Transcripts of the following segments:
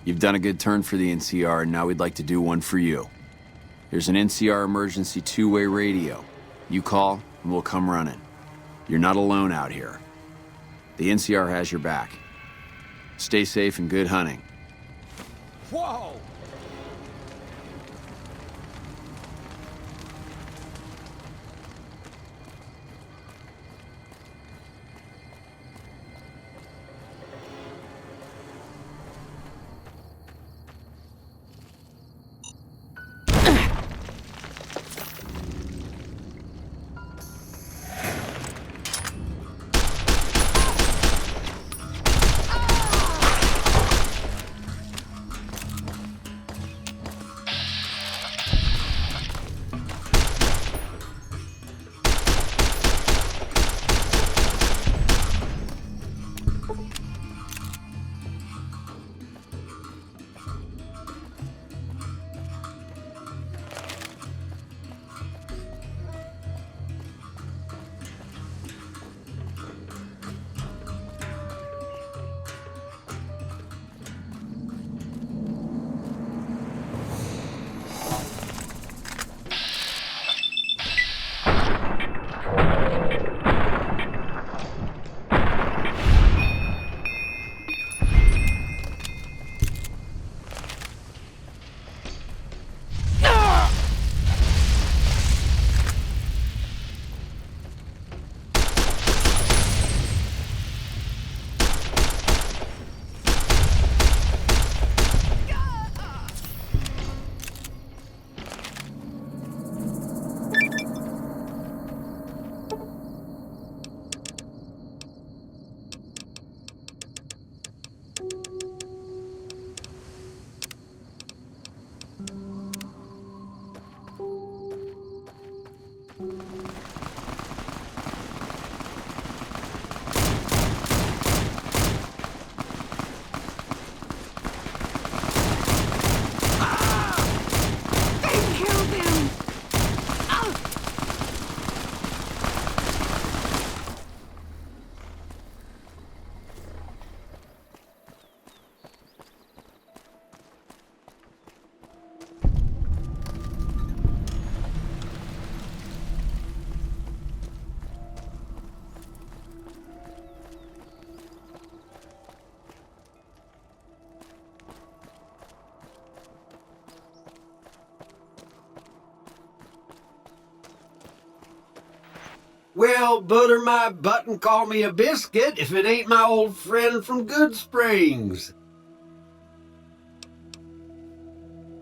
You've done a good turn for the NCR, and now we'd like to do one for you. There's an NCR emergency two-way radio. You call, and we'll come running. You're not alone out here. The NCR has your back. Stay safe and good hunting. Whoa! Well, butter my butt and call me a biscuit if it ain't my old friend from Good Springs.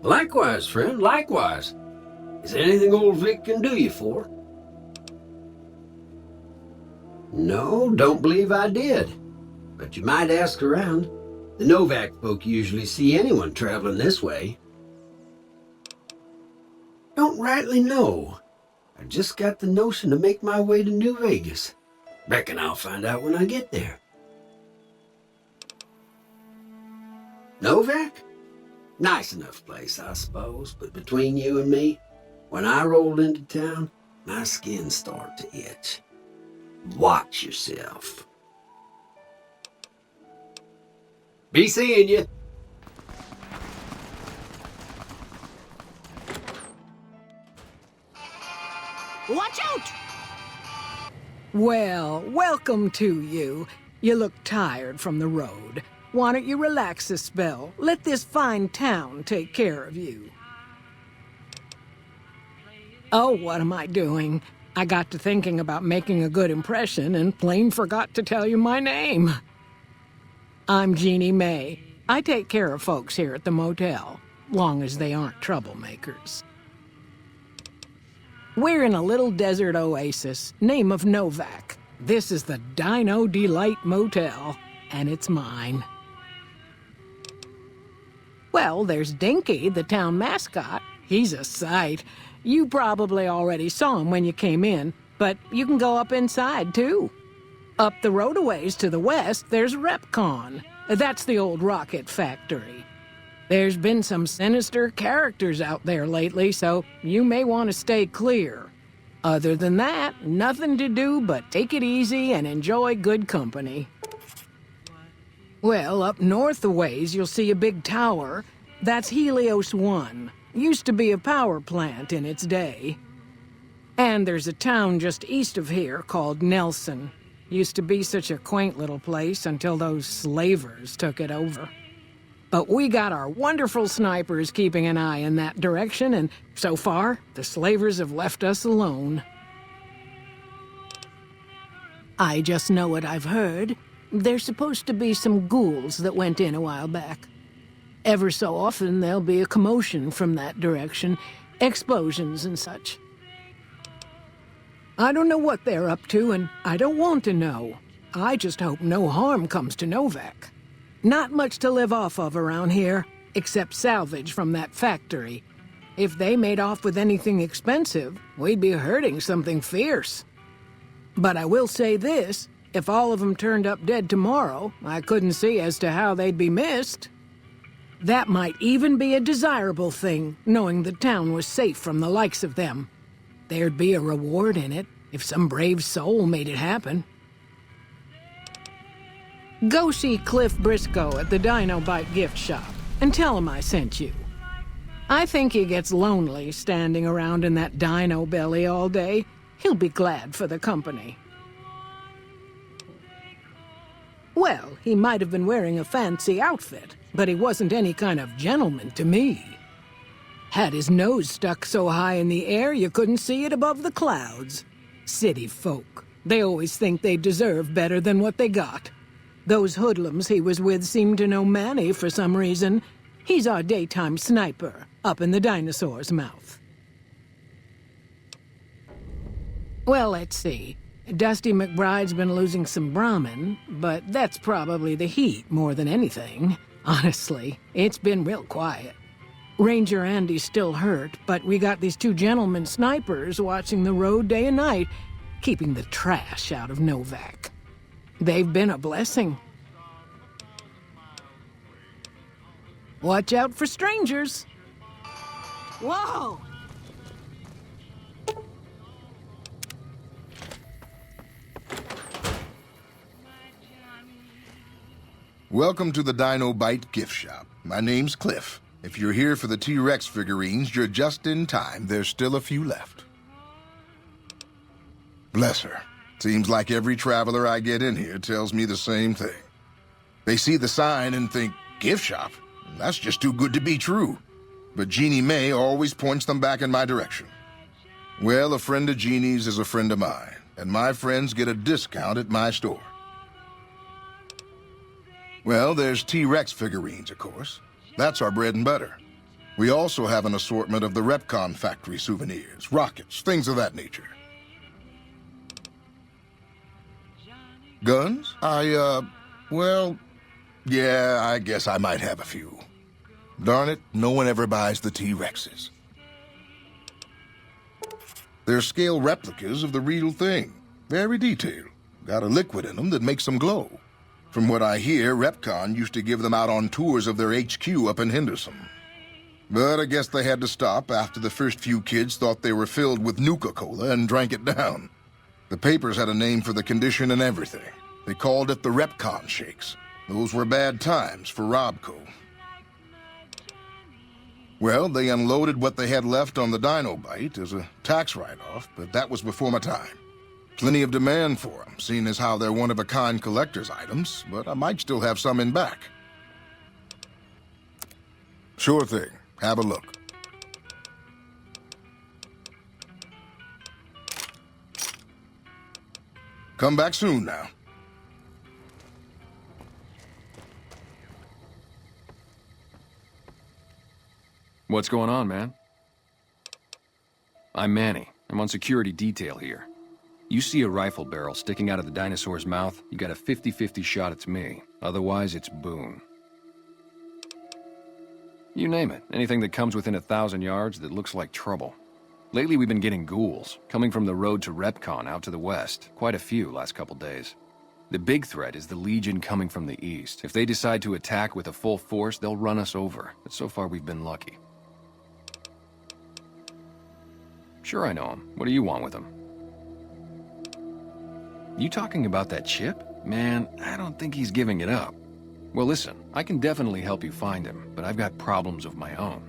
Likewise, friend, likewise. Is there anything old Vic can do you for? No, don't believe I did. But you might ask around. The Novac folk usually see anyone traveling this way. Don't rightly know. I just got the notion to make my way to New Vegas. Reckon I'll find out when I get there. Novac? Nice enough place, I suppose, but between you and me, when I rolled into town, my skin started to itch. Watch yourself. Be seeing you. Watch out! Well, welcome to you. You look tired from the road. Why don't you relax a spell? Let this fine town take care of you. Oh, what am I doing? I got to thinking about making a good impression and plain forgot to tell you my name. I'm Jeannie May. I take care of folks here at the motel, long as they aren't troublemakers. We're in a little desert oasis, name of Novac. This is the Dino Delight Motel, and it's mine. Well, there's Dinky, the town mascot. He's a sight. You probably already saw him when you came in, but you can go up inside, too. Up the road a ways to the west, there's Repcon. That's the old rocket factory. There's been some sinister characters out there lately, so you may want to stay clear. Other than that, nothing to do but take it easy and enjoy good company. Well, up north a ways, you'll see a big tower. That's Helios 1. Used to be a power plant in its day. And there's a town just east of here called Nelson. Used to be such a quaint little place until those slavers took it over. But we got our wonderful snipers keeping an eye in that direction, and so far, the slavers have left us alone. I just know what I've heard. There's supposed to be some ghouls that went in a while back. Ever so often, there'll be a commotion from that direction, explosions and such. I don't know what they're up to, and I don't want to know. I just hope no harm comes to Novac. Not much to live off of around here, except salvage from that factory. If they made off with anything expensive, we'd be hurting something fierce. But I will say this, if all of them turned up dead tomorrow, I couldn't see as to how they'd be missed. That might even be a desirable thing, knowing the town was safe from the likes of them. There'd be a reward in it, if some brave soul made it happen. Go see Cliff Briscoe at the Dinobite gift shop, and tell him I sent you. I think he gets lonely standing around in that dino belly all day. He'll be glad for the company. Well, he might have been wearing a fancy outfit, but he wasn't any kind of gentleman to me. Had his nose stuck so high in the air you couldn't see it above the clouds. City folk. They always think they deserve better than what they got. Those hoodlums he was with seem to know Manny for some reason. He's our daytime sniper, up in the dinosaur's mouth. Well, let's see. Dusty McBride's been losing some Brahmin, but that's probably the heat more than anything. Honestly, it's been real quiet. Ranger Andy's still hurt, but we got these two gentlemen snipers watching the road day and night, keeping the trash out of Novac. They've been a blessing. Watch out for strangers. Whoa! Welcome to the Dinobite gift shop. My name's Cliff. If you're here for the T-Rex figurines, you're just in time. There's still a few left. Bless her. Seems like every traveler I get in here tells me the same thing. They see the sign and think, gift shop? That's just too good to be true. But Jeannie Mae always points them back in my direction. Well, a friend of Jeannie's is a friend of mine, and my friends get a discount at my store. Well, there's T-Rex figurines, of course. That's our bread and butter. We also have an assortment of the Repcon factory souvenirs, rockets, things of that nature. Guns? Well, yeah, I guess I might have a few. Darn it, no one ever buys the T-Rexes. They're scale replicas of the real thing. Very detailed. Got a liquid in them that makes them glow. From what I hear, Repcon used to give them out on tours of their HQ up in Henderson. But I guess they had to stop after the first few kids thought they were filled with Nuka-Cola and drank it down. The papers had a name for the condition and everything. They called it the Repcon Shakes. Those were bad times for Robco. Well, they unloaded what they had left on the Dinobite as a tax write-off, but that was before my time. Plenty of demand for them, seeing as how they're one-of-a-kind collector's items, but I might still have some in back. Sure thing. Have a look. Come back soon now. What's going on, man? I'm Manny. I'm on security detail here. You see a rifle barrel sticking out of the dinosaur's mouth, you got a 50-50 shot it's me. Otherwise, it's Boone. You name it. Anything that comes within 1,000 yards that looks like trouble. Lately, we've been getting ghouls, coming from the road to Repcon out to the west. Quite a few last couple days. The big threat is the Legion coming from the east. If they decide to attack with a full force, they'll run us over. But so far, we've been lucky. Sure, I know him. What do you want with him? You talking about that chip? Man, I don't think he's giving it up. Well, listen, I can definitely help you find him, but I've got problems of my own.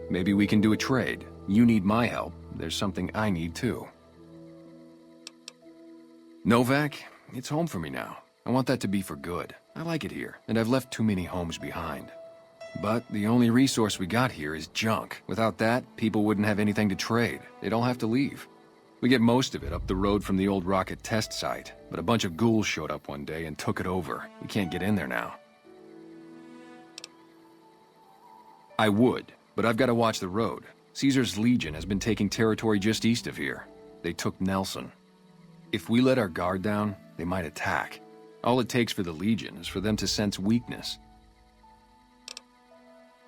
Maybe we can do a trade. You need my help. There's something I need too. Novac, it's home for me now. I want that to be for good. I like it here, and I've left too many homes behind. But the only resource we got here is junk. Without that, people wouldn't have anything to trade. They'd all have to leave. We get most of it up the road from the old rocket test site, but a bunch of ghouls showed up one day and took it over. We can't get in there now. I would, but I've got to watch the road. Caesar's Legion has been taking territory just east of here. They took Nelson. If we let our guard down, they might attack. All it takes for the Legion is for them to sense weakness.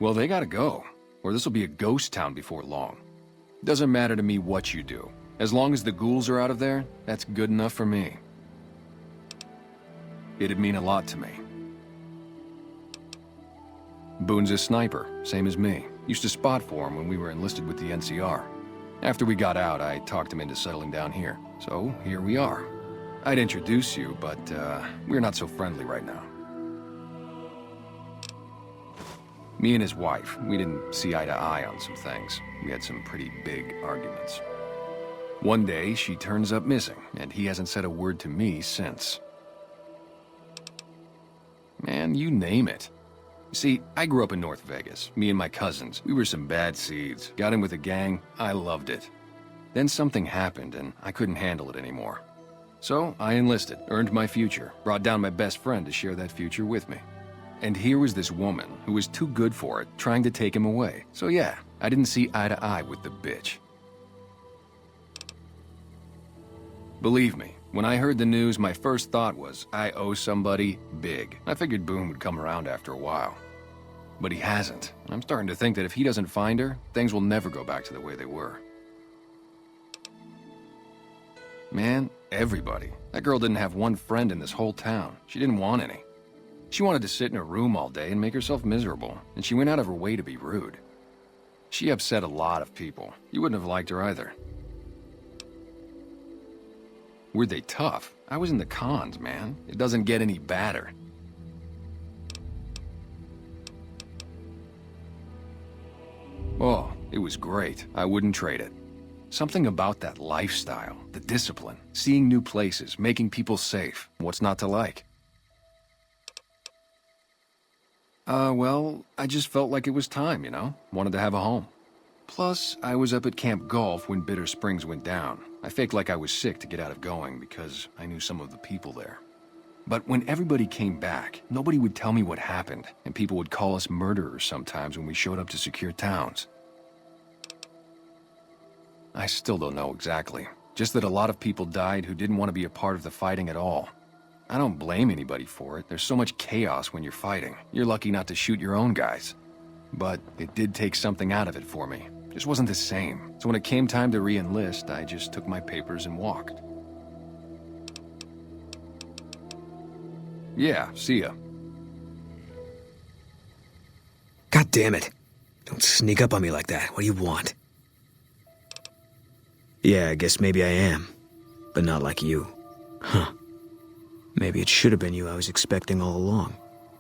Well, they gotta go, or this'll be a ghost town before long. Doesn't matter to me what you do. As long as the ghouls are out of there, that's good enough for me. It'd mean a lot to me. Boone's a sniper, same as me. Used to spot for him when we were enlisted with the NCR. After we got out, I talked him into settling down here. So, here we are. I'd introduce you, but we're not so friendly right now. Me and his wife, we didn't see eye to eye on some things. We had some pretty big arguments. One day, she turns up missing, and he hasn't said a word to me since. Man, you name it. See, I grew up in North Vegas. Me and my cousins, we were some bad seeds. Got in with a gang, I loved it. Then something happened, and I couldn't handle it anymore. So, I enlisted, earned my future, brought down my best friend to share that future with me. And here was this woman, who was too good for it, trying to take him away. So yeah, I didn't see eye to eye with the bitch. Believe me, when I heard the news, my first thought was, I owe somebody big. I figured Boone would come around after a while. But he hasn't. I'm starting to think that if he doesn't find her, things will never go back to the way they were. Man, everybody. That girl didn't have one friend in this whole town. She didn't want any. She wanted to sit in her room all day and make herself miserable, and she went out of her way to be rude. She upset a lot of people. You wouldn't have liked her either. Were they tough? I was in the cons, man. It doesn't get any badder. Oh, it was great. I wouldn't trade it. Something about that lifestyle, the discipline, seeing new places, making people safe. What's not to like? Well, I just felt like it was time, you know? Wanted to have a home. Plus, I was up at Camp Golf when Bitter Springs went down. I faked like I was sick to get out of going because I knew some of the people there. But when everybody came back, nobody would tell me what happened, and people would call us murderers sometimes when we showed up to secure towns. I still don't know exactly. Just that a lot of people died who didn't want to be a part of the fighting at all. I don't blame anybody for it. There's so much chaos when you're fighting. You're lucky not to shoot your own guys. But it did take something out of it for me. Just wasn't the same. So when it came time to re-enlist, I just took my papers and walked. Yeah, see ya. God damn it. Don't sneak up on me like that. What do you want? Yeah, I guess maybe I am. But not like you. Huh. Maybe it should have been you I was expecting all along.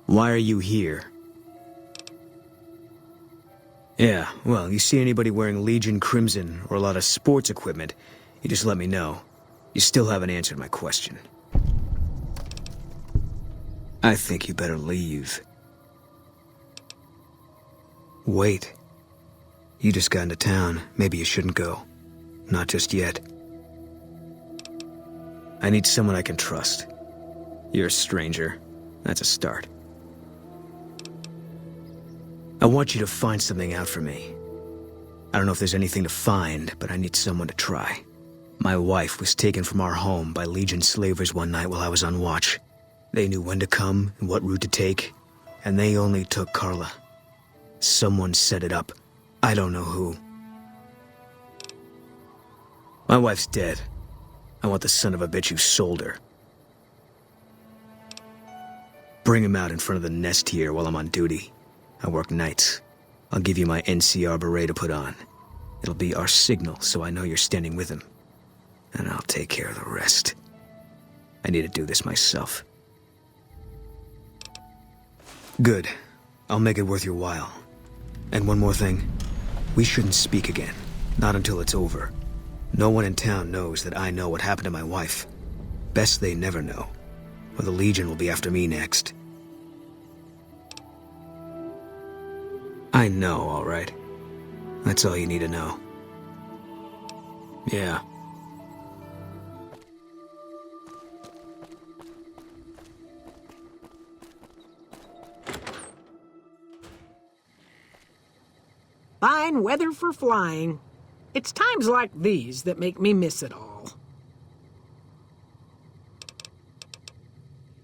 Why are you here? Yeah, well, you see anybody wearing Legion Crimson or a lot of sports equipment, you just let me know. You still haven't answered my question. I think you better leave. Wait. You just got into town. Maybe you shouldn't go. Not just yet. I need someone I can trust. You're a stranger. That's a start. I want you to find something out for me. I don't know if there's anything to find, but I need someone to try. My wife was taken from our home by Legion slavers one night while I was on watch. They knew when to come and what route to take, and they only took Carla. Someone set it up. I don't know who. My wife's dead. I want the son of a bitch who sold her. Bring him out in front of the nest here while I'm on duty. I work nights. I'll give you my NCR beret to put on. It'll be our signal so I know you're standing with him. And I'll take care of the rest. I need to do this myself. Good. I'll make it worth your while. And one more thing. We shouldn't speak again. Not until it's over. No one in town knows that I know what happened to my wife. Best they never know, or the Legion will be after me next. I know, all right. That's all you need to know. Yeah. Fine weather for flying. It's times like these that make me miss it all.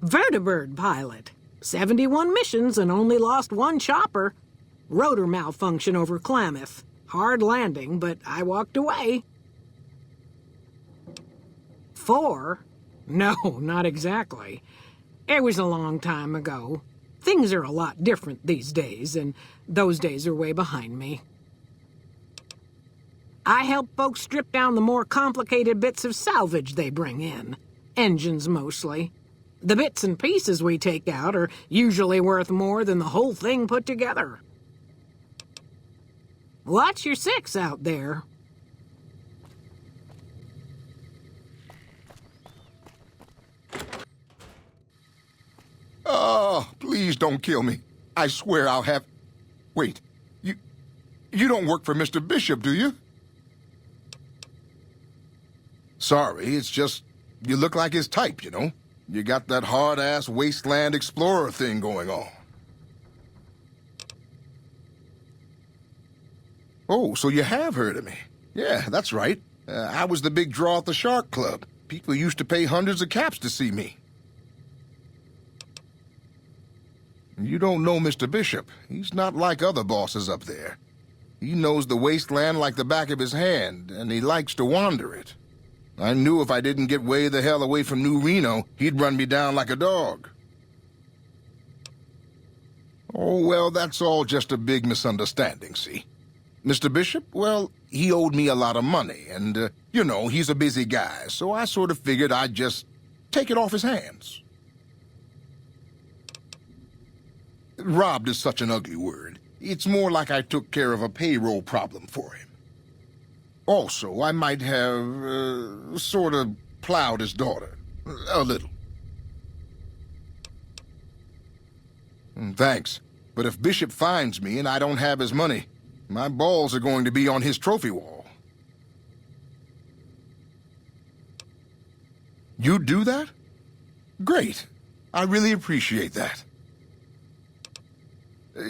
Vertibird pilot. 71 missions and only lost one chopper. Rotor malfunction over Klamath. Hard landing, but I walked away. 4? No, not exactly. It was a long time ago. Things are a lot different these days, and those days are way behind me. I help folks strip down the more complicated bits of salvage they bring in. Engines, mostly. The bits and pieces we take out are usually worth more than the whole thing put together. Watch your 6 out there. Oh, please don't kill me. I swear I'll have... Wait, you don't work for Mr. Bishop, do you? Sorry, it's just you look like his type, you know? You got that hard-ass wasteland explorer thing going on. Oh, so you have heard of me. Yeah, that's right. I was the big draw at the Shark Club. People used to pay hundreds of caps to see me. You don't know Mr. Bishop. He's not like other bosses up there. He knows the wasteland like the back of his hand, and he likes to wander it. I knew if I didn't get way the hell away from New Reno, he'd run me down like a dog. Oh, well, that's all just a big misunderstanding, see? Mr. Bishop, well, he owed me a lot of money, and, you know, he's a busy guy, so I sort of figured I'd just take it off his hands. Robbed is such an ugly word. It's more like I took care of a payroll problem for him. Also, I might have, sort of plowed his daughter. A little. Thanks. But if Bishop finds me and I don't have his money, my balls are going to be on his trophy wall. You do that? Great. I really appreciate that.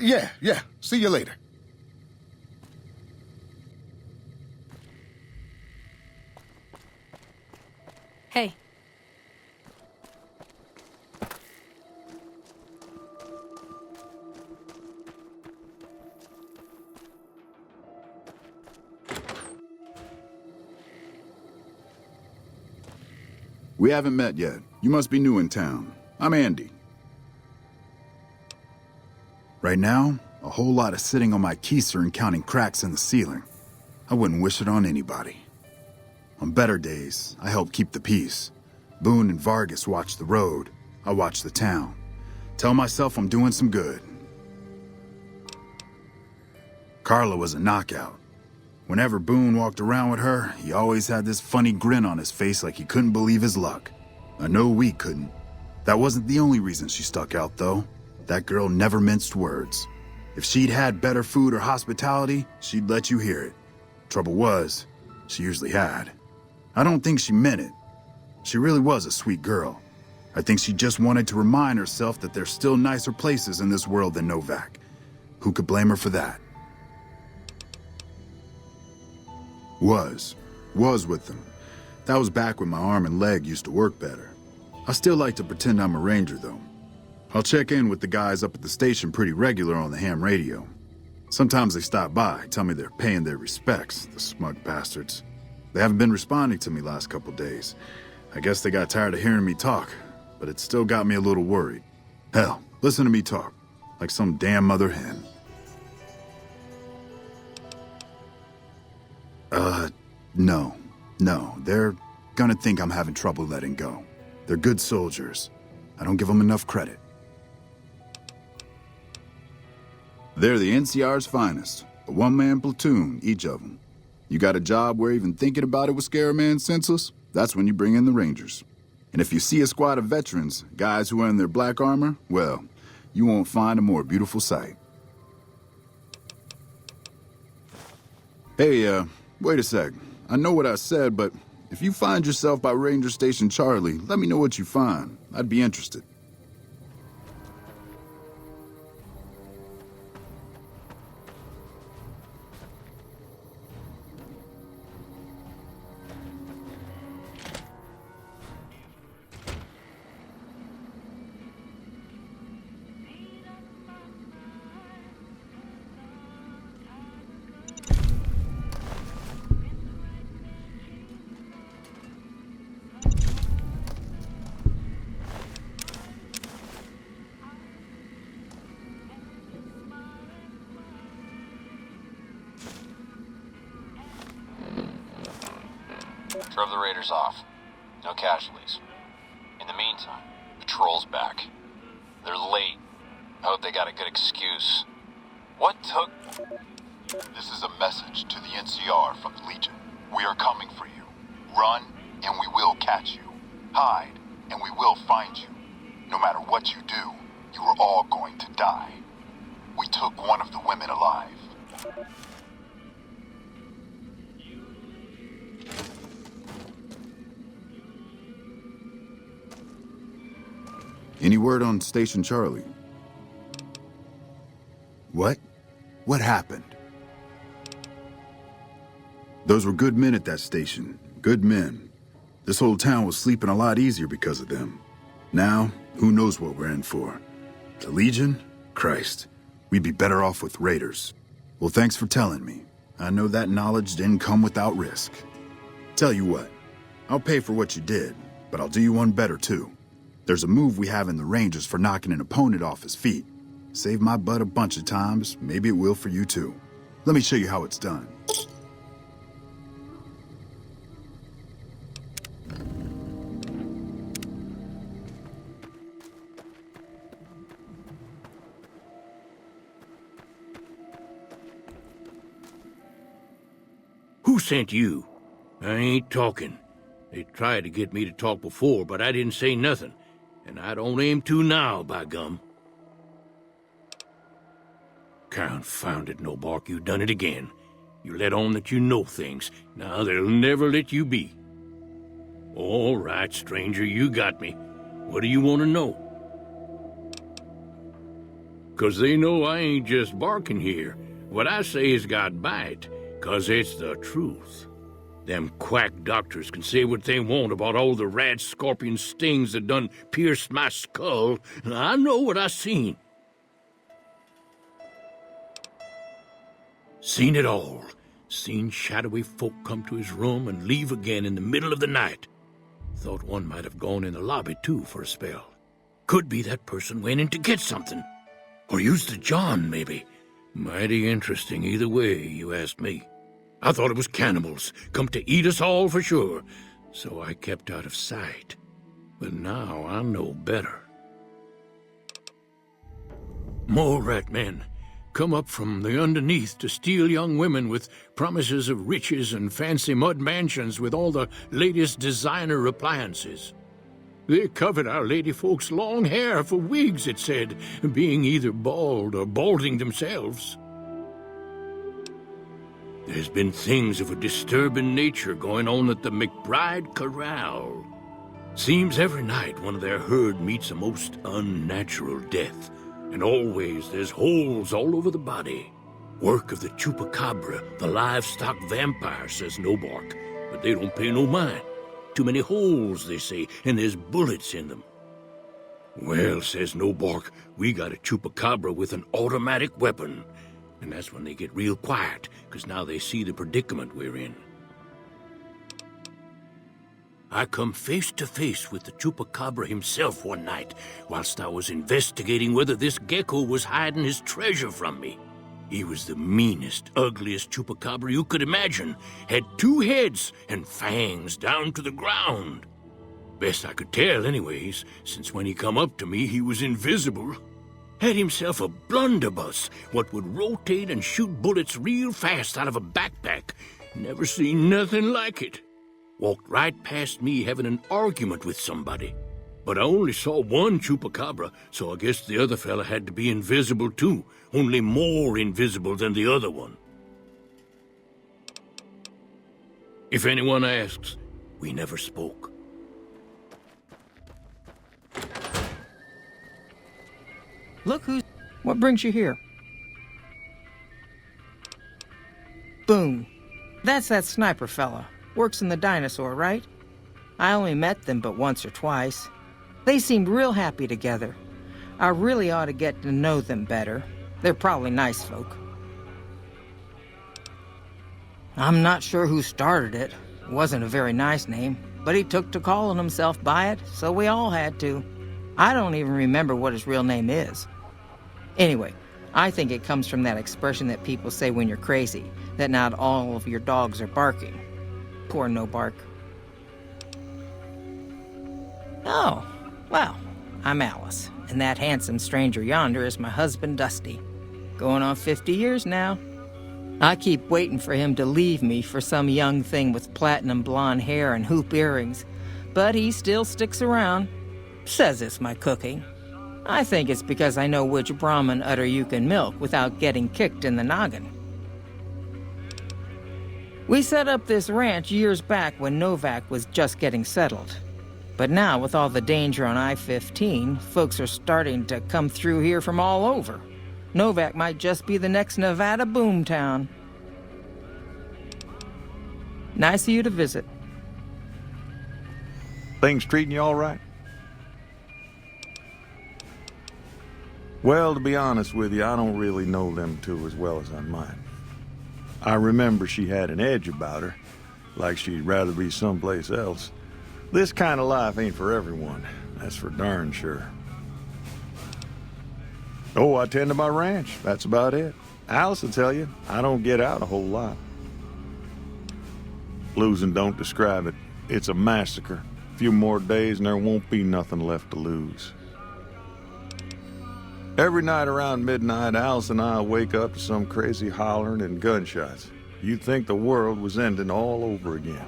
Yeah. See you later. Hey. We haven't met yet. You must be new in town. I'm Andy. Right now, a whole lot of sitting on my keister and counting cracks in the ceiling. I wouldn't wish it on anybody. On better days, I help keep the peace. Boone and Vargas watch the road. I watch the town. Tell myself I'm doing some good. Carla was a knockout. Whenever Boone walked around with her, he always had this funny grin on his face like he couldn't believe his luck. I know we couldn't. That wasn't the only reason she stuck out, though. That girl never minced words. If she'd had better food or hospitality, she'd let you hear it. Trouble was, she usually had. I don't think she meant it. She really was a sweet girl. I think she just wanted to remind herself that there's still nicer places in this world than Novac. Who could blame her for that? Was with them. That was back when my arm and leg used to work better. I still like to pretend I'm a ranger, though. I'll check in with the guys up at the station pretty regular on the ham radio. Sometimes they stop by, tell me they're paying their respects, the smug bastards. They haven't been responding to me last couple days. I guess they got tired of hearing me talk, but it still got me a little worried. Hell, listen to me talk, like some damn mother hen. No, they're gonna think I'm having trouble letting go. They're good soldiers. I don't give them enough credit. They're the NCR's finest. A one-man platoon, each of them. You got a job where even thinking about it would scare a man senseless? That's when you bring in the Rangers. And if you see a squad of veterans, guys who are in their black armor, well, you won't find a more beautiful sight. Hey, wait a sec. I know what I said, but if you find yourself by Ranger Station Charlie, let me know what you find. I'd be interested. Drove the raiders off. No casualties. In the meantime, patrol's back. They're late. I hope they got a good excuse. What took... This is a message to the NCR from the Legion. We are coming for you. Run, and we will catch you. Hide, and we will find you. No matter what you do, you are all going to die. We took one of the women alive. Any word on Station Charlie? What? What happened? Those were good men at that station. Good men. This whole town was sleeping a lot easier because of them. Now, who knows what we're in for? The Legion? Christ. We'd be better off with raiders. Well, thanks for telling me. I know that knowledge didn't come without risk. Tell you what, I'll pay for what you did, but I'll do you one better too. There's a move we have in the Rangers for knocking an opponent off his feet. Saved my butt a bunch of times, maybe it will for you too. Let me show you how it's done. Who sent you? I ain't talking. They tried to get me to talk before, but I didn't say nothing. And I don't aim to now, by gum. Confound it, Novac, you done it again. You let on that you know things. Now they'll never let you be. All right, stranger, you got me. What do you want to know? 'Cause they know I ain't just barking here. What I say has got bite, 'cause it's the truth. Them quack doctors can say what they want about all the rat scorpion stings that done pierced my skull. I know what I seen. Seen it all. Seen shadowy folk come to his room and leave again in the middle of the night. Thought one might have gone in the lobby, too, for a spell. Could be that person went in to get something. Or used the John, maybe. Mighty interesting either way, you ask me. I thought it was cannibals, come to eat us all for sure, so I kept out of sight. But now I know better. Mole rat men come up from the underneath to steal young women with promises of riches and fancy mud mansions with all the latest designer appliances. They covered our lady folks' long hair for wigs, it said, being either bald or balding themselves. There's been things of a disturbing nature going on at the McBride Corral. Seems every night one of their herd meets a most unnatural death, and always there's holes all over the body. Work of the chupacabra, the livestock vampire, says Novac, but they don't pay no mind. Too many holes, they say, and there's bullets in them. Well, says Novac, we got a chupacabra with an automatic weapon. And that's when they get real quiet, 'cause now they see the predicament we're in. I come face to face with the chupacabra himself one night, whilst I was investigating whether this gecko was hiding his treasure from me. He was the meanest, ugliest chupacabra you could imagine. Had 2 heads and fangs down to the ground. Best I could tell anyways, since when he come up to me he was invisible. Had himself a blunderbuss, what would rotate and shoot bullets real fast out of a backpack. Never seen nothing like it. Walked right past me having an argument with somebody. But I only saw one chupacabra, so I guess the other fella had to be invisible too, only more invisible than the other one. If anyone asks, we never spoke. Look who's... What brings you here? Boone. That's that sniper fella. Works in the dinosaur, right? I only met them but once or twice. They seemed real happy together. I really ought to get to know them better. They're probably nice folk. I'm not sure who started it. It wasn't a very nice name, but he took to calling himself by it, so we all had to. I don't even remember what his real name is. Anyway, I think it comes from that expression that people say when you're crazy, that not all of your dogs are barking. Poor no bark. Oh, well, I'm Alice, and that handsome stranger yonder is my husband Dusty. Going on 50 years now. I keep waiting for him to leave me for some young thing with platinum blonde hair and hoop earrings, but he still sticks around. Says it's my cooking. I think it's because I know which Brahmin udder you can milk without getting kicked in the noggin. We set up this ranch years back when Novac was just getting settled. But now, with all the danger on I-15, folks are starting to come through here from all over. Novac might just be the next Nevada boomtown. Nice of you to visit. Things treating you all right? Well, to be honest with you, I don't really know them two as well as I might. I remember she had an edge about her, like she'd rather be someplace else. This kind of life ain't for everyone, that's for darn sure. Oh, I tend to my ranch, that's about it. Alice will tell you, I don't get out a whole lot. Losing don't describe it. It's a massacre. A few more days and there won't be nothing left to lose. Every night around midnight, Alice and I wake up to some crazy hollering and gunshots. You'd think the world was ending all over again.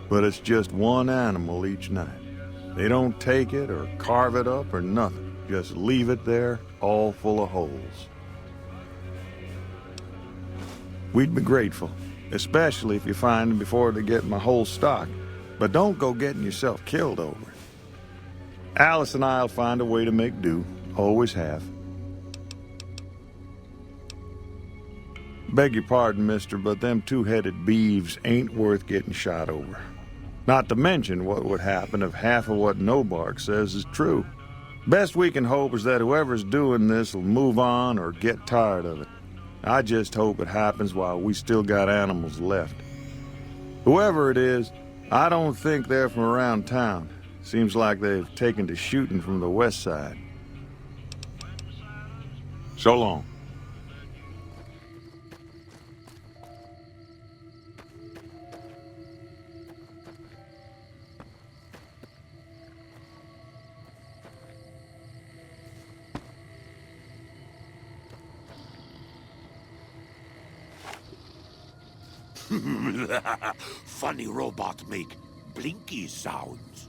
But it's just one animal each night. They don't take it or carve it up or nothing. Just leave it there, all full of holes. We'd be grateful, especially if you find them before they get my whole stock. But don't go getting yourself killed over it. Alice and I'll find a way to make do. Always have. Beg your pardon, mister, but them two-headed beeves ain't worth getting shot over. Not to mention what would happen if half of what Nobark says is true. Best we can hope is that whoever's doing this will move on or get tired of it. I just hope it happens while we still got animals left. Whoever it is, I don't think they're from around town. Seems like they've taken to shooting from the west side. So long. Funny robot make blinky sounds.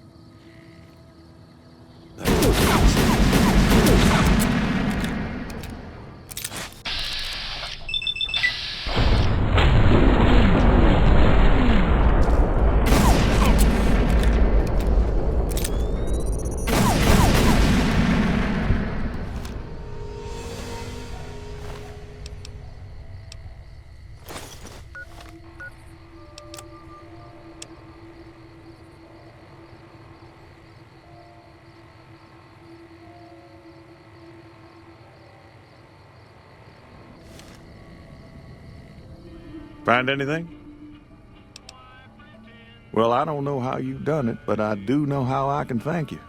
Find anything? Well, I don't know how you've done it, but I do know how I can thank you.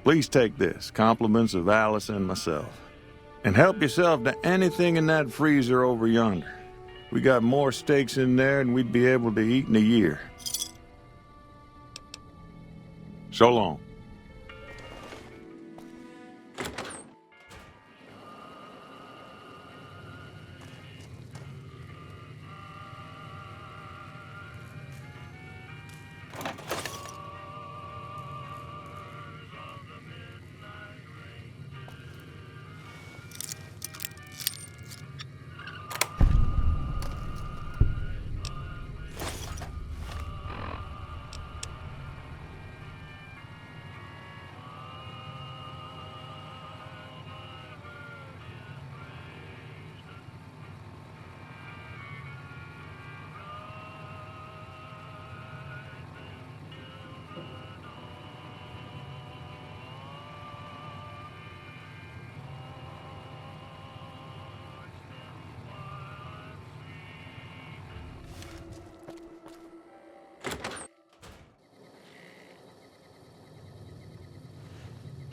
Please take this, compliments of Alice and myself. And help yourself to anything in that freezer over yonder. We got more steaks in there than we'd be able to eat in a year. So long.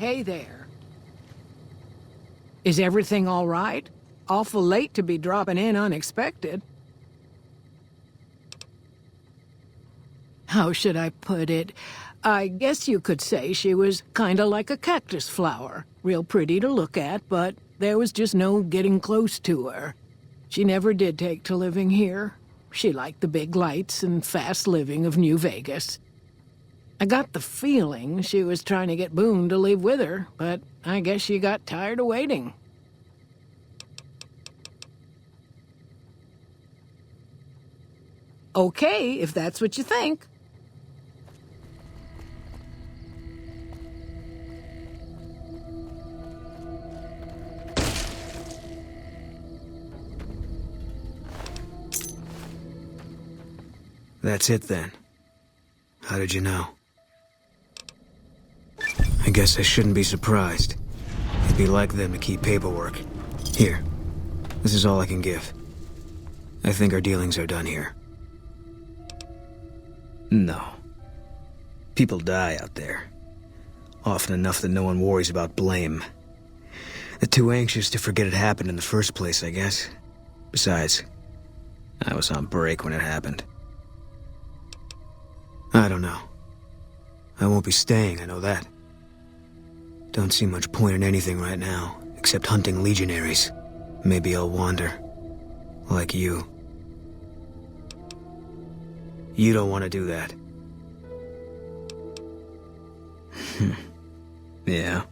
Hey there. Is everything all right? Awful late to be dropping in unexpected. How should I put it? I guess you could say she was kinda like a cactus flower. Real pretty to look at, but there was just no getting close to her. She never did take to living here. She liked the big lights and fast living of New Vegas. I got the feeling she was trying to get Boone to leave with her, but I guess she got tired of waiting. Okay, if that's what you think. That's it then. How did you know? I guess I shouldn't be surprised. It'd be like them to keep paperwork. Here. This is all I can give. I think our dealings are done here. No. People die out there. Often enough that no one worries about blame. They're too anxious to forget it happened in the first place, I guess. Besides, I was on break when it happened. I don't know. I won't be staying, I know that. Don't see much point in anything right now, except hunting legionaries. Maybe I'll wander. Like you. You don't want to do that. Yeah.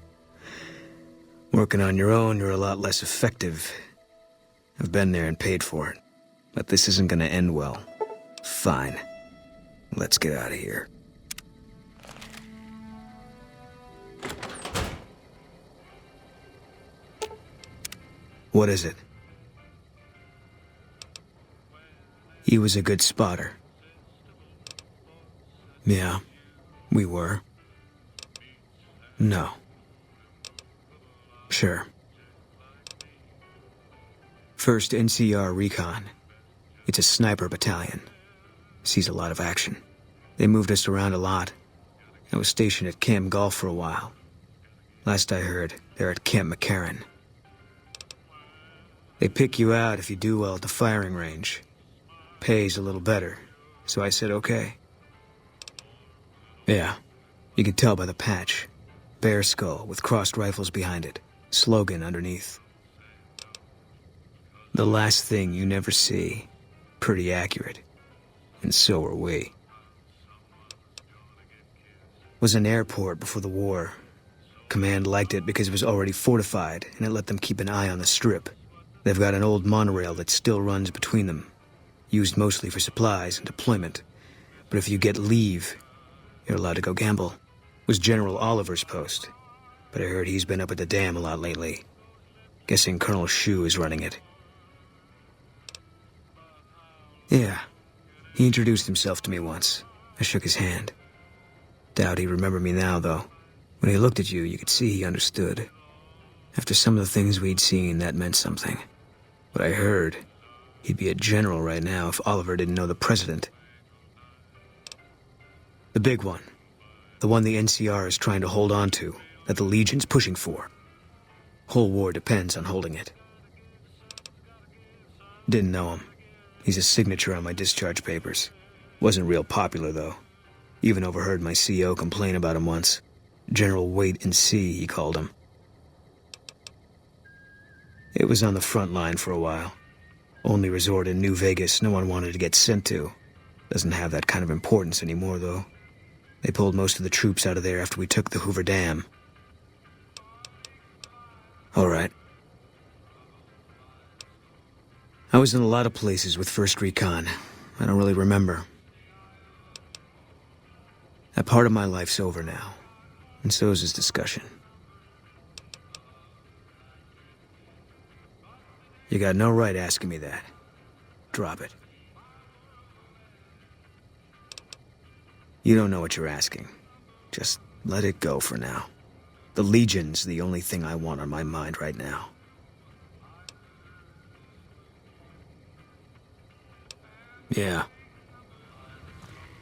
Working on your own, you're a lot less effective. I've been there and paid for it. But this isn't gonna end well. Fine. Let's get out of here. What is it? He was a good spotter. Yeah, we were. No. Sure. First NCR Recon. It's a sniper battalion. Sees a lot of action. They moved us around a lot. I was stationed at Camp Golf for a while. Last I heard, they're at Camp McCarran. They pick you out if you do well at the firing range. Pays a little better, so I said okay. Yeah, you could tell by the patch. Bear skull with crossed rifles behind it. Slogan underneath. The last thing you never see. Pretty accurate. And so are we. Was an airport before the war. Command liked it because it was already fortified, and it let them keep an eye on the strip. They've got an old monorail that still runs between them. Used mostly for supplies and deployment. But if you get leave, you're allowed to go gamble. Was General Oliver's post. But I heard he's been up at the dam a lot lately. Guessing Colonel Shu is running it. Yeah. He introduced himself to me once. I shook his hand. Doubt he remembered me now, though. When he looked at you, you could see he understood. After some of the things we'd seen, that meant something. But I heard he'd be a general right now if Oliver didn't know the president. The big one. The one the NCR is trying to hold on to, that the Legion's pushing for. Whole war depends on holding it. Didn't know him. He's a signature on my discharge papers. Wasn't real popular, though. Even overheard my CO complain about him once. General Wait and See, he called him. It was on the front line for a while. Only resort in New Vegas no one wanted to get sent to. Doesn't have that kind of importance anymore, though. They pulled most of the troops out of there after we took the Hoover Dam. All right. I was in a lot of places with 1st Recon. I don't really remember. That part of my life's over now. And so is this discussion. You got no right asking me that. Drop it. You don't know what you're asking. Just let it go for now. The Legion's the only thing I want on my mind right now. Yeah.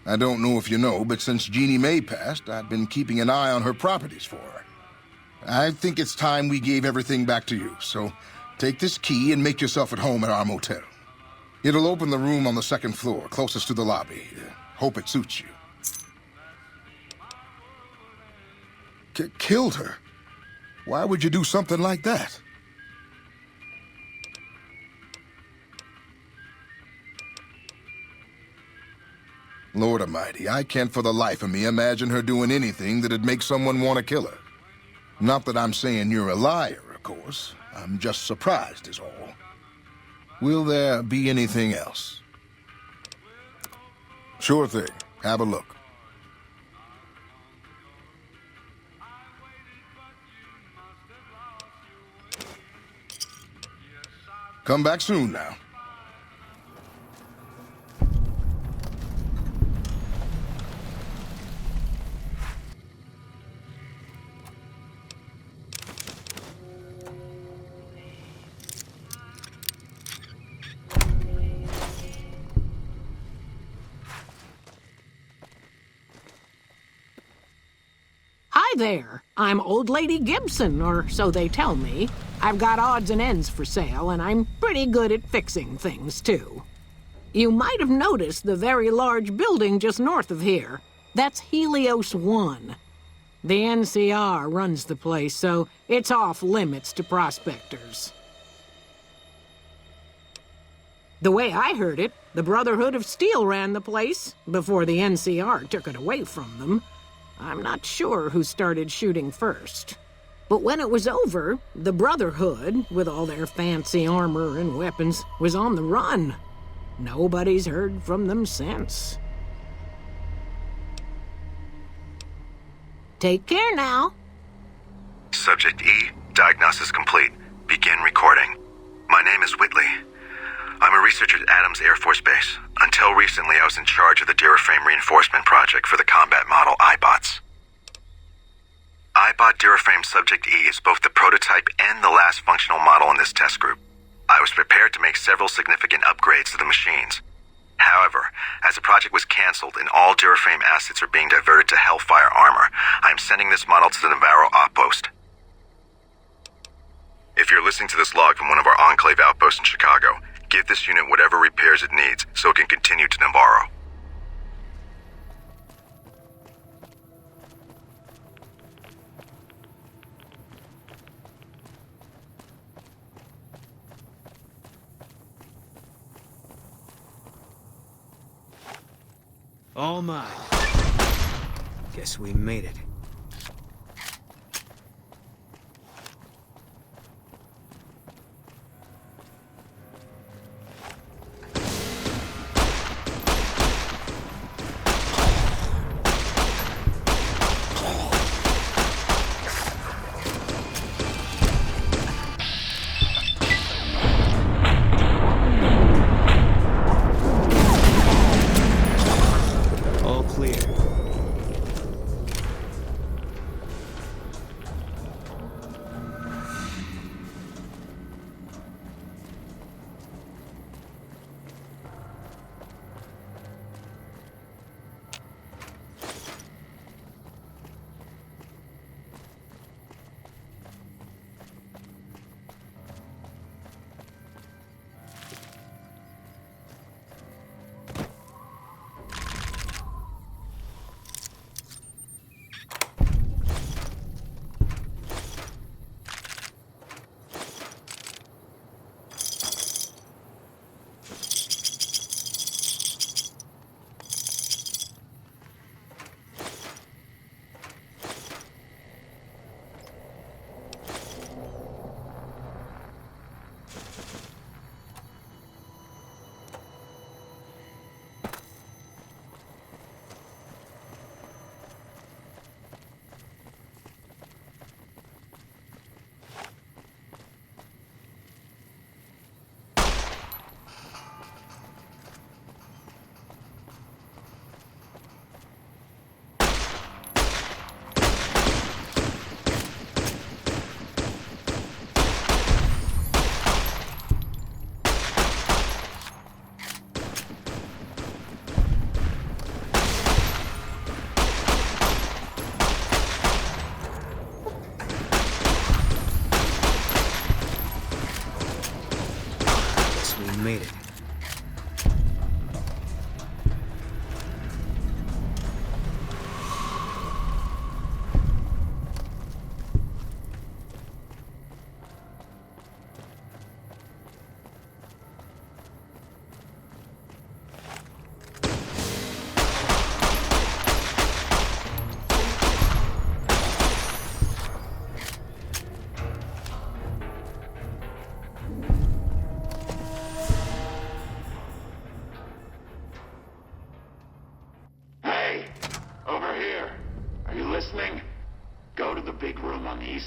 I don't know if you know, but since Jeannie Mae passed, I've been keeping an eye on her properties for her. I think it's time we gave everything back to you, so take this key and make yourself at home at our motel. It'll open the room on the second floor, closest to the lobby. Hope it suits you. Killed her? Why would you do something like that? Lord Almighty, I can't for the life of me imagine her doing anything that'd make someone want to kill her. Not that I'm saying you're a liar, of course. I'm just surprised is all. Will there be anything else? Sure thing. Have a look. Come back soon now. Hi there. I'm Old Lady Gibson, or so they tell me. I've got odds and ends for sale, and I'm pretty good at fixing things, too. You might have noticed the very large building just north of here. That's Helios 1. The NCR runs the place, so it's off limits to prospectors. The way I heard it, the Brotherhood of Steel ran the place before the NCR took it away from them. I'm not sure who started shooting first. But when it was over, the Brotherhood, with all their fancy armor and weapons, was on the run. Nobody's heard from them since. Take care now. Subject E, diagnosis complete. Begin recording. My name is Whitley. I'm a researcher at Adams Air Force Base. Until recently, I was in charge of the Duraframe reinforcement project for the combat model iBots. iBot Duraframe Subject E is both the prototype and the last functional model in this test group. I was prepared to make several significant upgrades to the machines. However, as the project was canceled and all Duraframe assets are being diverted to Hellfire armor, I am sending this model to the Navarro outpost. If you're listening to this log from one of our Enclave outposts in Chicago, give this unit whatever repairs it needs so it can continue to Navarro. All mine. Guess we made it. All clear. You made it.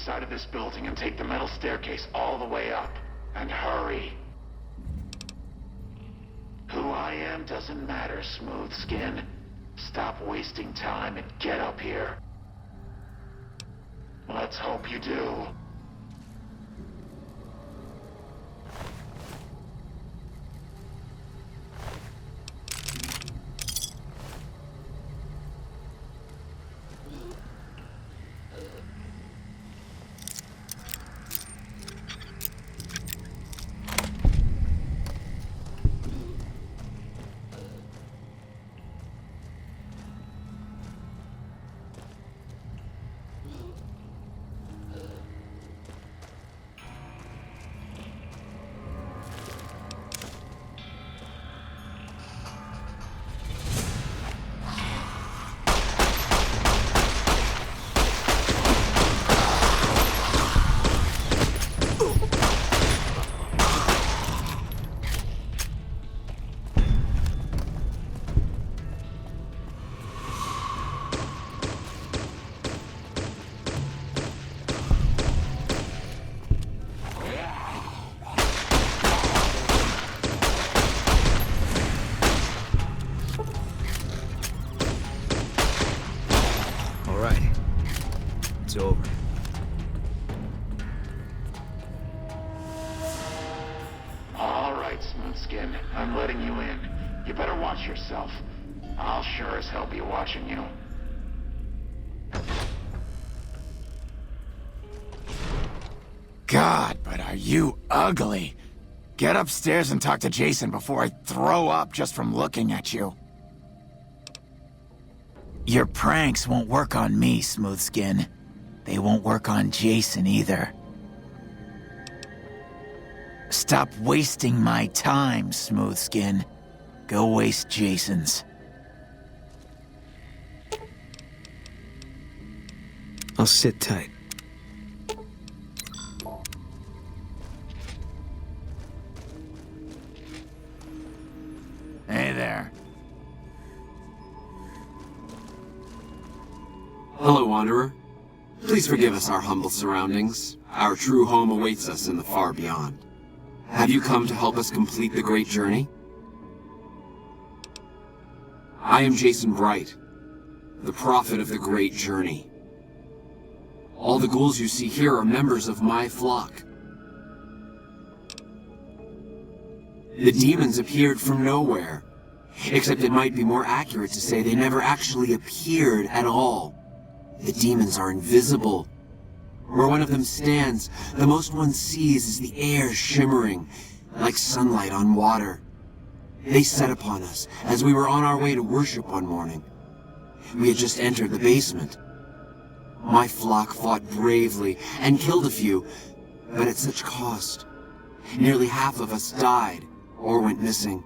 Side of this building and take the metal staircase all the way up. And hurry. Who I am doesn't matter, Smooth Skin. Stop wasting time and get up here. Let's hope you do. It's over. All right, Smoothskin. I'm letting you in. You better watch yourself. I'll sure as hell be watching you. God, but are you ugly. Get upstairs and talk to Jason before I throw up just from looking at you. Your pranks won't work on me, Smoothskin. They won't work on Jason either. Stop wasting my time, Smoothskin. Go waste Jason's. I'll sit tight. Hey there. Hello, Wanderer. Please forgive us our humble surroundings. Our true home awaits us in the far beyond. Have you come to help us complete the great journey? I am Jason Bright, the prophet of the great journey. All the ghouls you see here are members of my flock. The demons appeared from nowhere, except it might be more accurate to say they never actually appeared at all. The demons are invisible. Where one of them stands, the most one sees is the air shimmering, like sunlight on water. They set upon us as we were on our way to worship one morning. We had just entered the basement. My flock fought bravely and killed a few, but at such cost. Nearly half of us died or went missing.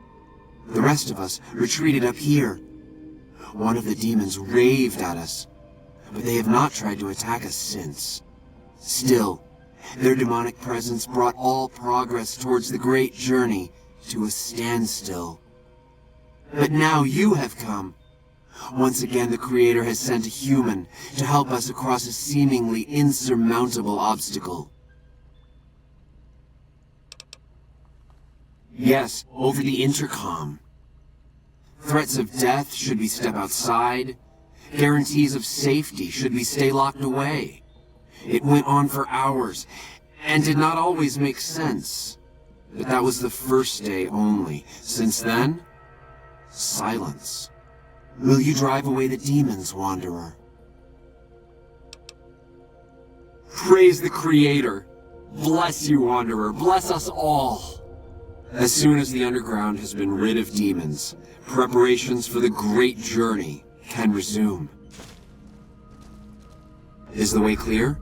The rest of us retreated up here. One of the demons raved at us, but they have not tried to attack us since. Still, their demonic presence brought all progress towards the great journey to a standstill. But now you have come. Once again, the Creator has sent a human to help us across a seemingly insurmountable obstacle. Yes, over the intercom. Threats of death should we step outside. Guarantees of safety should we stay locked away. It went on for hours, and did not always make sense. But that was the first day only. Since then, silence. Will you drive away the demons, Wanderer? Praise the Creator. Bless you, Wanderer. Bless us all. As soon as the underground has been rid of demons, preparations for the Great Journey can resume. Is the way clear?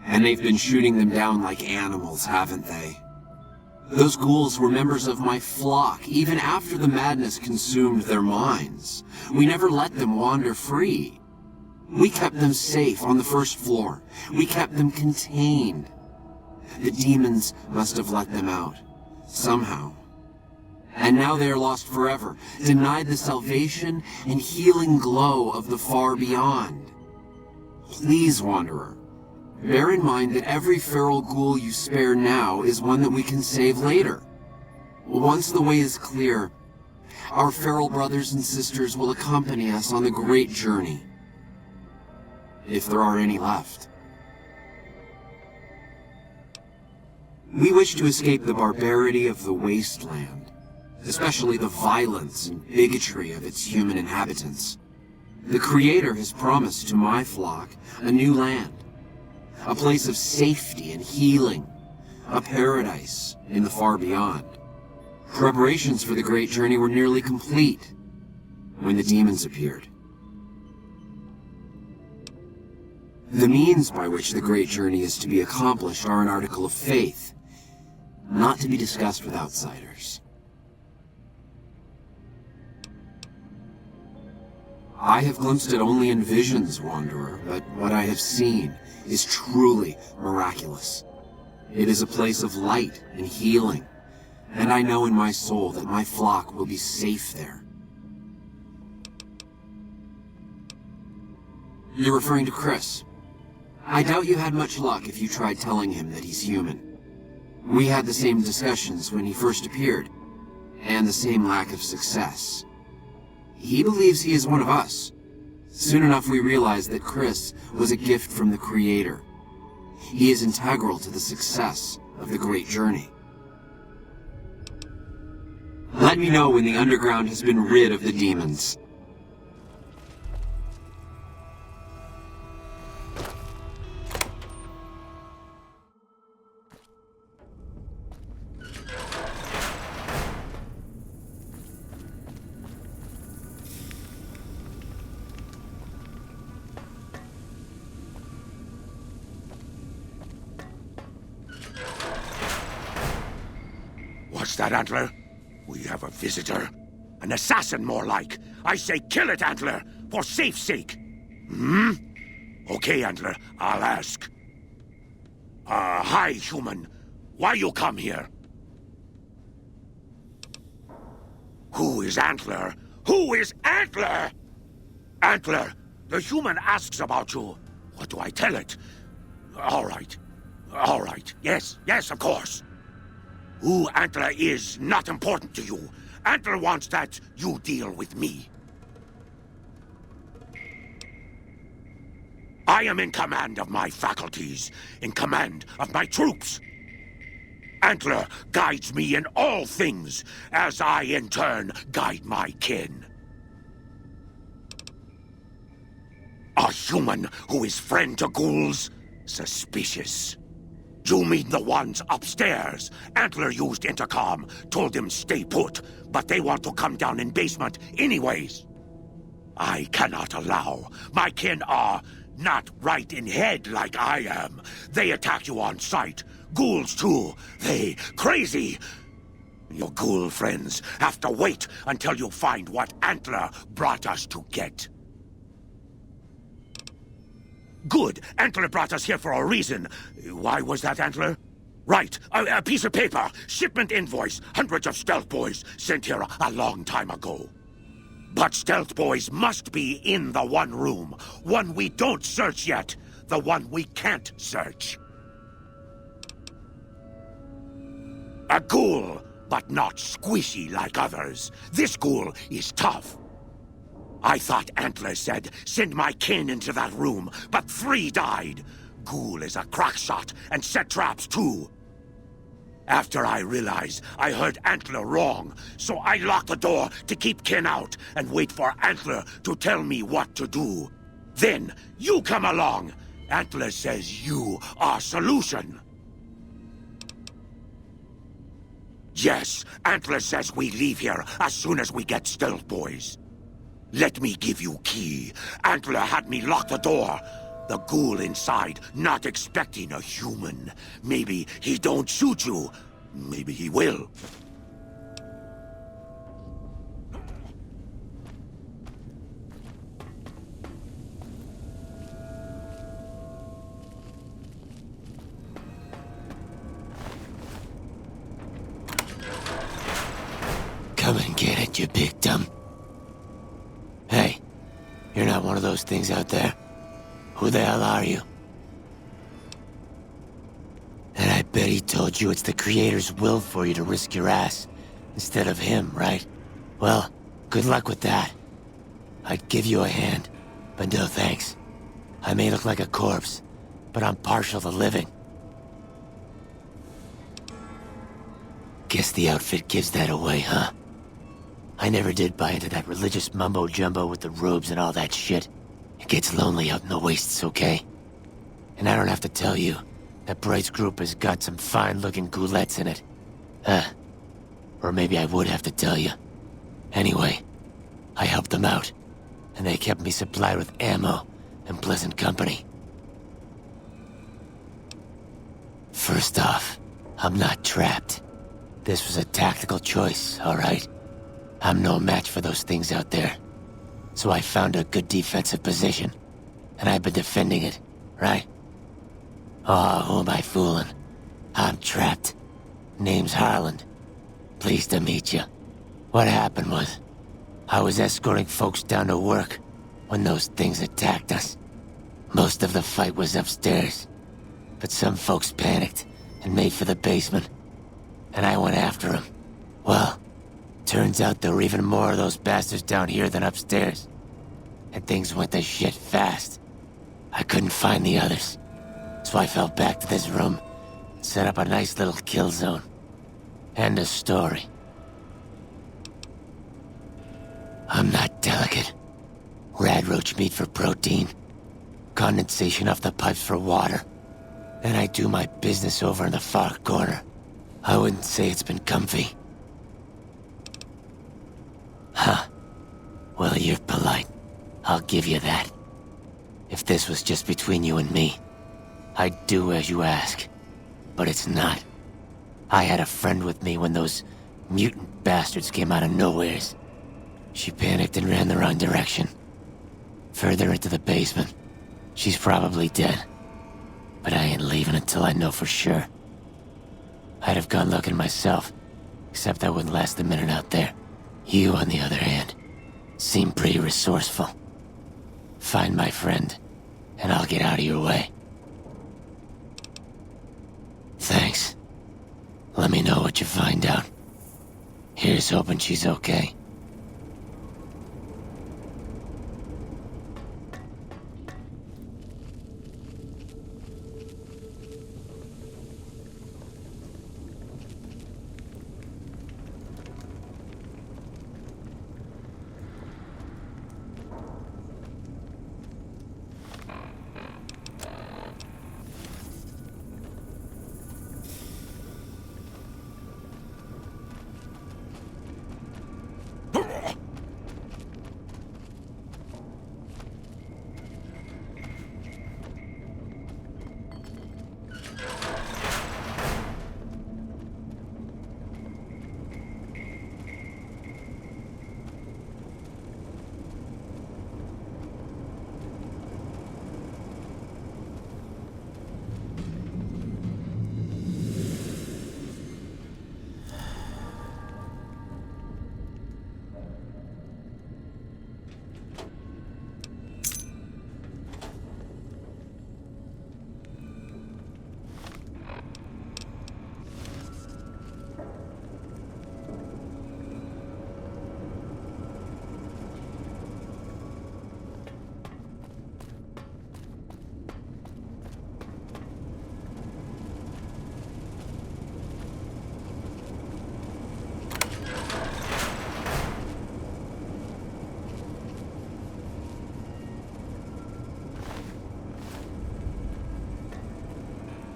And they've been shooting them down like animals, haven't they? Those ghouls were members of my flock, even after the madness consumed their minds. We never let them wander free. We kept them safe on the first floor. We kept them contained. The demons must have let them out, somehow. And now they are lost forever, denied the salvation and healing glow of the far beyond. Please, Wanderer, bear in mind that every feral ghoul you spare now is one that we can save later. Once the way is clear, our feral brothers and sisters will accompany us on the Great Journey. If there are any left. We wish to escape the barbarity of the wasteland, especially the violence and bigotry of its human inhabitants. The Creator has promised to my flock a new land, a place of safety and healing, a paradise in the far beyond. Preparations for the Great Journey were nearly complete when the demons appeared. The means by which the Great Journey is to be accomplished are an article of faith, not to be discussed with outsiders. I have glimpsed it only in visions, Wanderer, but what I have seen is truly miraculous. It is a place of light and healing, and I know in my soul that my flock will be safe there. You're referring to Chris. I doubt you had much luck if you tried telling him that he's human. We had the same discussions when he first appeared, and the same lack of success. He believes he is one of us. Soon enough we realized that Chris was a gift from the Creator. He is integral to the success of the Great Journey. Let me know when the underground has been rid of the demons. What's that, Antler? We have a visitor. An assassin, more like. I say kill it, Antler, for safe's sake. Hmm? Okay, Antler, I'll ask. Hi, human. Why you come here? Who is Antler? Who is Antler? Antler, the human asks about you. What do I tell it? All right. All right. Yes, of course. Who Antler is not important to you. Antler wants that you deal with me. I am in command of my faculties, in command of my troops. Antler guides me in all things, as I in turn guide my kin. A human who is friend to ghouls? Suspicious. You mean the ones upstairs? Antler used intercom, told them stay put, but they want to come down in basement anyways. I cannot allow. My kin are not right in head like I am. They attack you on sight. Ghouls too. They crazy. Your ghoul friends have to wait until you find what Antler brought us to get. Good. Antler brought us here for a reason. Why was that, Antler? Right. A piece of paper. Shipment invoice. Hundreds of stealth boys sent here a long time ago. But stealth boys must be in the one room. One we don't search yet. The one we can't search. A ghoul, but not squishy like others. This ghoul is tough. I thought Antler said, send my kin into that room, but 3 died. Ghoul is a crack shot and set traps too. After I realized I heard Antler wrong, so I locked the door to keep kin out and wait for Antler to tell me what to do. Then you come along. Antler says you are solution. Yes, Antler says we leave here as soon as we get Stealth Boys. Let me give you key. Antler had me lock the door. The ghoul inside, not expecting a human. Maybe he don't shoot you. Maybe he will. Come and get it, you big dumb. Hey, you're not one of those things out there. Who the hell are you? And I bet he told you it's the Creator's will for you to risk your ass instead of him, right? Well, good luck with that. I'd give you a hand, but no thanks. I may look like a corpse, but I'm partial to living. Guess the outfit gives that away, huh? I never did buy into that religious mumbo-jumbo with the robes and all that shit. It gets lonely out in the wastes, okay? And I don't have to tell you, that Bright's group has got some fine-looking ghoulettes in it. Or maybe I would have to tell you. Anyway, I helped them out, and they kept me supplied with ammo and pleasant company. First off, I'm not trapped. This was a tactical choice, all right? I'm no match for those things out there. So I found a good defensive position, and I've been defending it, right? Oh, who am I fooling? I'm trapped. Name's Harland. Pleased to meet you. What happened was, I was escorting folks down to work when those things attacked us. Most of the fight was upstairs, but some folks panicked and made for the basement, and I went after them. Well, turns out there were even more of those bastards down here than upstairs. And things went to shit fast. I couldn't find the others. So I fell back to this room, set up a nice little kill zone. End of story. I'm not delicate. Radroach meat for protein. Condensation off the pipes for water. And I do my business over in the far corner. I wouldn't say it's been comfy. Huh. Well, you're polite. I'll give you that. If this was just between you and me, I'd do as you ask. But it's not. I had a friend with me when those mutant bastards came out of nowheres. She panicked and ran the wrong direction. Further into the basement. She's probably dead. But I ain't leaving until I know for sure. I'd have gone looking myself, except I wouldn't last a minute out there. You, on the other hand, seem pretty resourceful. Find my friend, and I'll get out of your way. Thanks. Let me know what you find out. Here's hoping she's okay.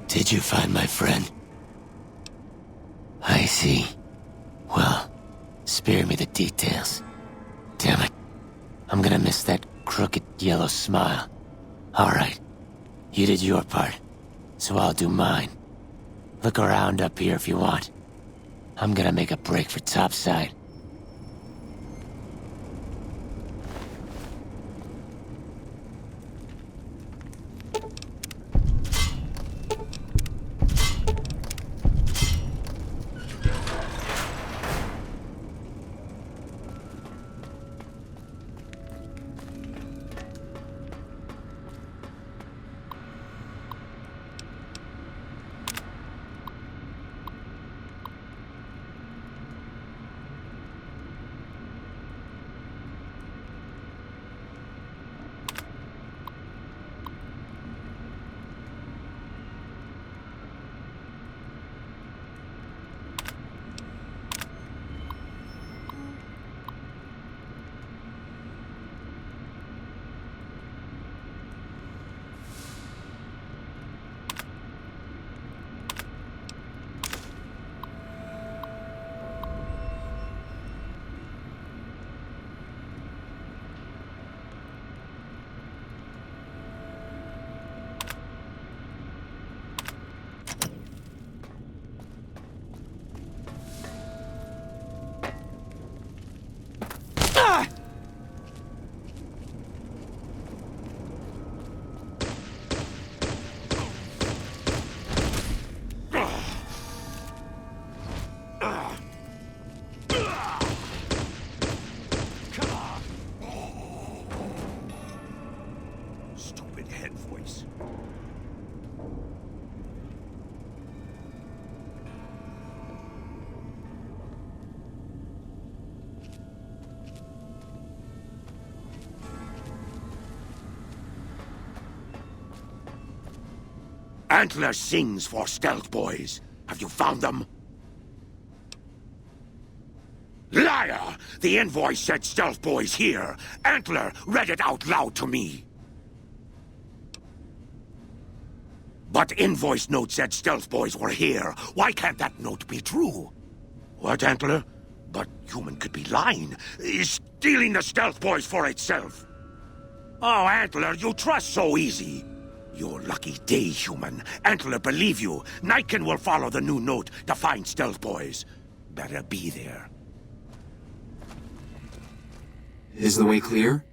Did you find my friend? I see. Spare me the details. Damn it. I'm gonna miss that crooked yellow smile. Alright. You did your part, so I'll do mine. Look around up here if you want. I'm gonna make a break for topside. Antler sings for stealth boys. Have you found them? Liar! The invoice said stealth boys here. Antler read it out loud to me. But invoice note said stealth boys were here. Why can't that note be true? What, Antler? But human could be lying. Stealing the stealth boys for itself. Oh, Antler, you trust so easy. Your lucky day, human. Antler believe you. Nightkin will follow the new note to find stealth boys. Better be there. Is the way clear?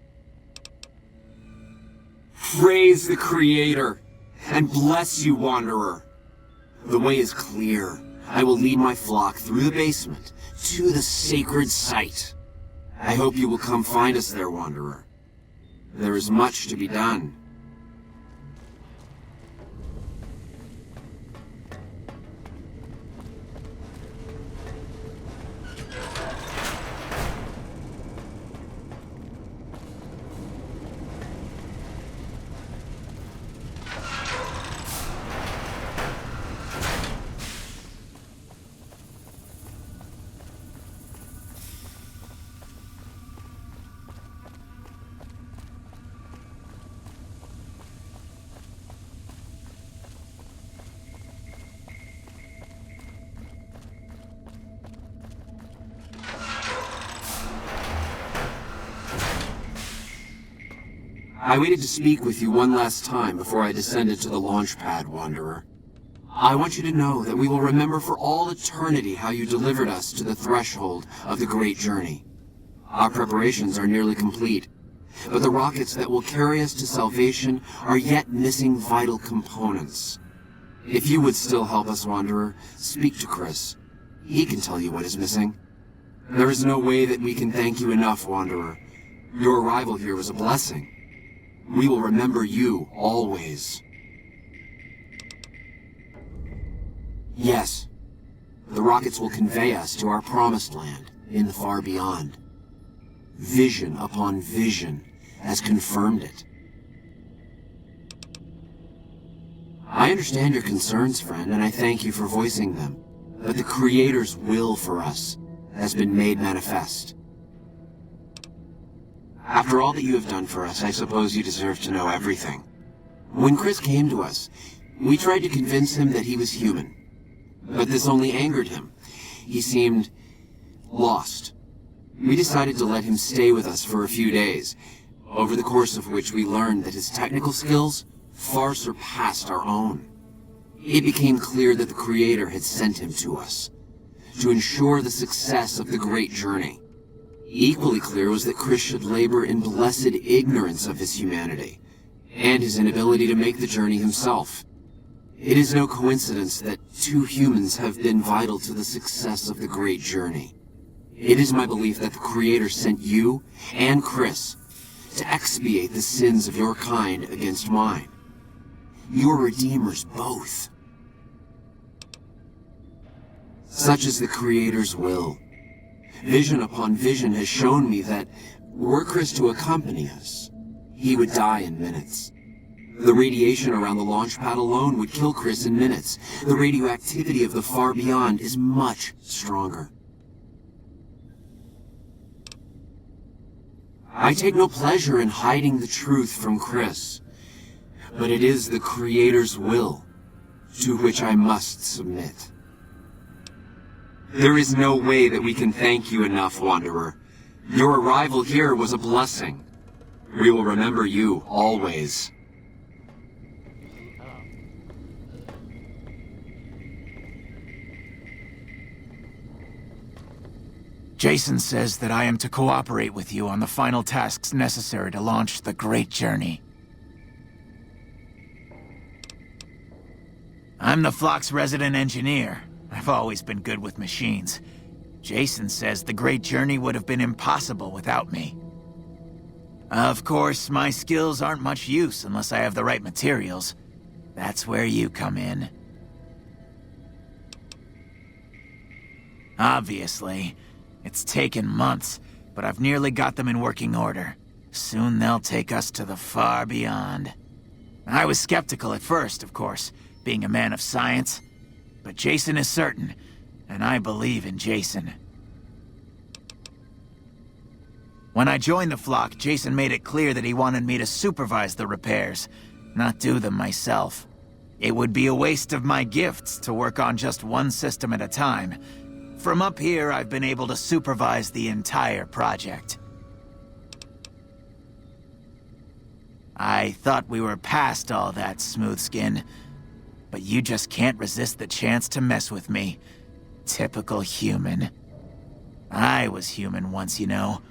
Praise the Creator, and bless you, Wanderer. The way is clear. I will lead my flock through the basement to the sacred site. I hope you will come find us there, Wanderer. There is much to be done. I waited to speak with you one last time before I descended to the launch pad, Wanderer. I want you to know that we will remember for all eternity how you delivered us to the threshold of the great journey. Our preparations are nearly complete, but the rockets that will carry us to salvation are yet missing vital components. If you would still help us, Wanderer, speak to Chris. He can tell you what is missing. There is no way that we can thank you enough, Wanderer. Your arrival here was a blessing. We will remember you, always. Yes, the rockets will convey us to our promised land in the far beyond. Vision upon vision has confirmed it. I understand your concerns, friend, and I thank you for voicing them. But the Creator's will for us has been made manifest. After all that you have done for us, I suppose you deserve to know everything. When Chris came to us, we tried to convince him that he was human. But this only angered him. He seemed lost, We decided to let him stay with us for a few days, over the course of which we learned that his technical skills far surpassed our own. It became clear that the Creator had sent him to us, to ensure the success of the great journey. Equally clear was that Chris should labor in blessed ignorance of his humanity, and his inability to make the journey himself. It is no coincidence that two humans have been vital to the success of the great journey. It is my belief that the Creator sent you and Chris to expiate the sins of your kind against mine. Your redeemers both. Such is the Creator's will. Vision upon vision has shown me that, were Chris to accompany us, he would die in minutes. The radiation around the launch pad alone would kill Chris in minutes. The radioactivity of the far beyond is much stronger. I take no pleasure in hiding the truth from Chris, but it is the Creator's will to which I must submit. There is no way that we can thank you enough, Wanderer. Your arrival here was a blessing. We will remember you always. Jason says that I am to cooperate with you on the final tasks necessary to launch the Great Journey. I'm the flock's resident engineer. I've always been good with machines. Jason says the Great Journey would have been impossible without me. Of course, my skills aren't much use unless I have the right materials. That's where you come in. Obviously, it's taken months, but I've nearly got them in working order. Soon they'll take us to the far beyond. I was skeptical at first, of course, being a man of science. But Jason is certain, and I believe in Jason. When I joined the flock, Jason made it clear that he wanted me to supervise the repairs, not do them myself. It would be a waste of my gifts to work on just one system at a time. From up here, I've been able to supervise the entire project. I thought we were past all that, Smooth Skin. But you just can't resist the chance to mess with me. Typical human. I was human once, you know.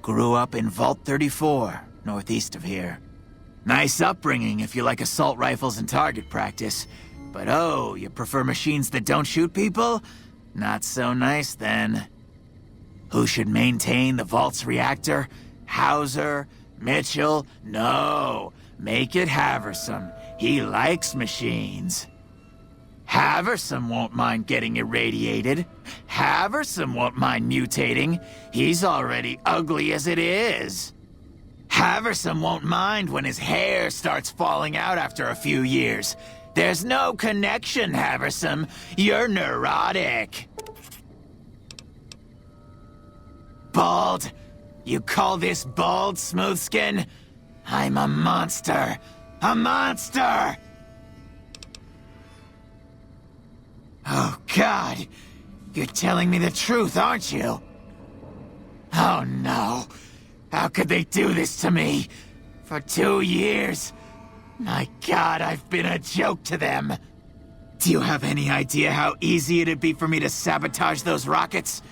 Grew up in Vault 34, northeast of here. Nice upbringing if you like assault rifles and target practice. But oh, you prefer machines that don't shoot people? Not so nice then. Who should maintain the Vault's reactor? Hauser? Mitchell? No. Make it Haversam. He likes machines. Haversam won't mind getting irradiated. Haversam won't mind mutating. He's already ugly as it is. Haversam won't mind when his hair starts falling out after a few years. There's no connection, Haversam. You're neurotic. Bald? You call this bald, Smoothskin? I'm a monster. A monster! Oh, God. You're telling me the truth, aren't you? Oh, no. How could they do this to me? For 2 years? My God, I've been a joke to them. Do you have any idea how easy it'd be for me to sabotage those rockets?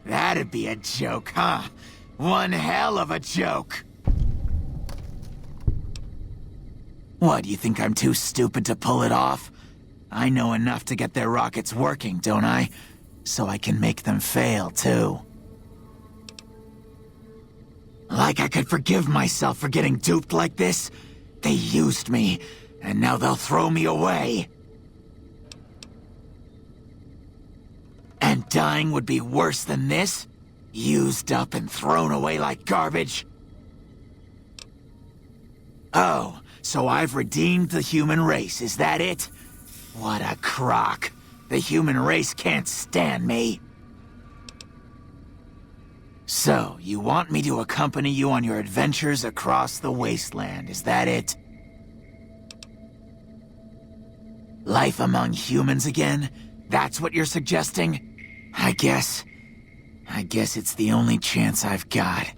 That'd be a joke, huh? One hell of a joke. What, do you think I'm too stupid to pull it off? I know enough to get their rockets working, don't I? So I can make them fail, too. Like I could forgive myself for getting duped like this? They used me, and now they'll throw me away. And dying would be worse than this? Used up and thrown away like garbage? Oh, so I've redeemed the human race, is that it? What a crock. The human race can't stand me. So, you want me to accompany you on your adventures across the wasteland, is that it? Life among humans again? That's what you're suggesting? I guess. I guess it's the only chance I've got.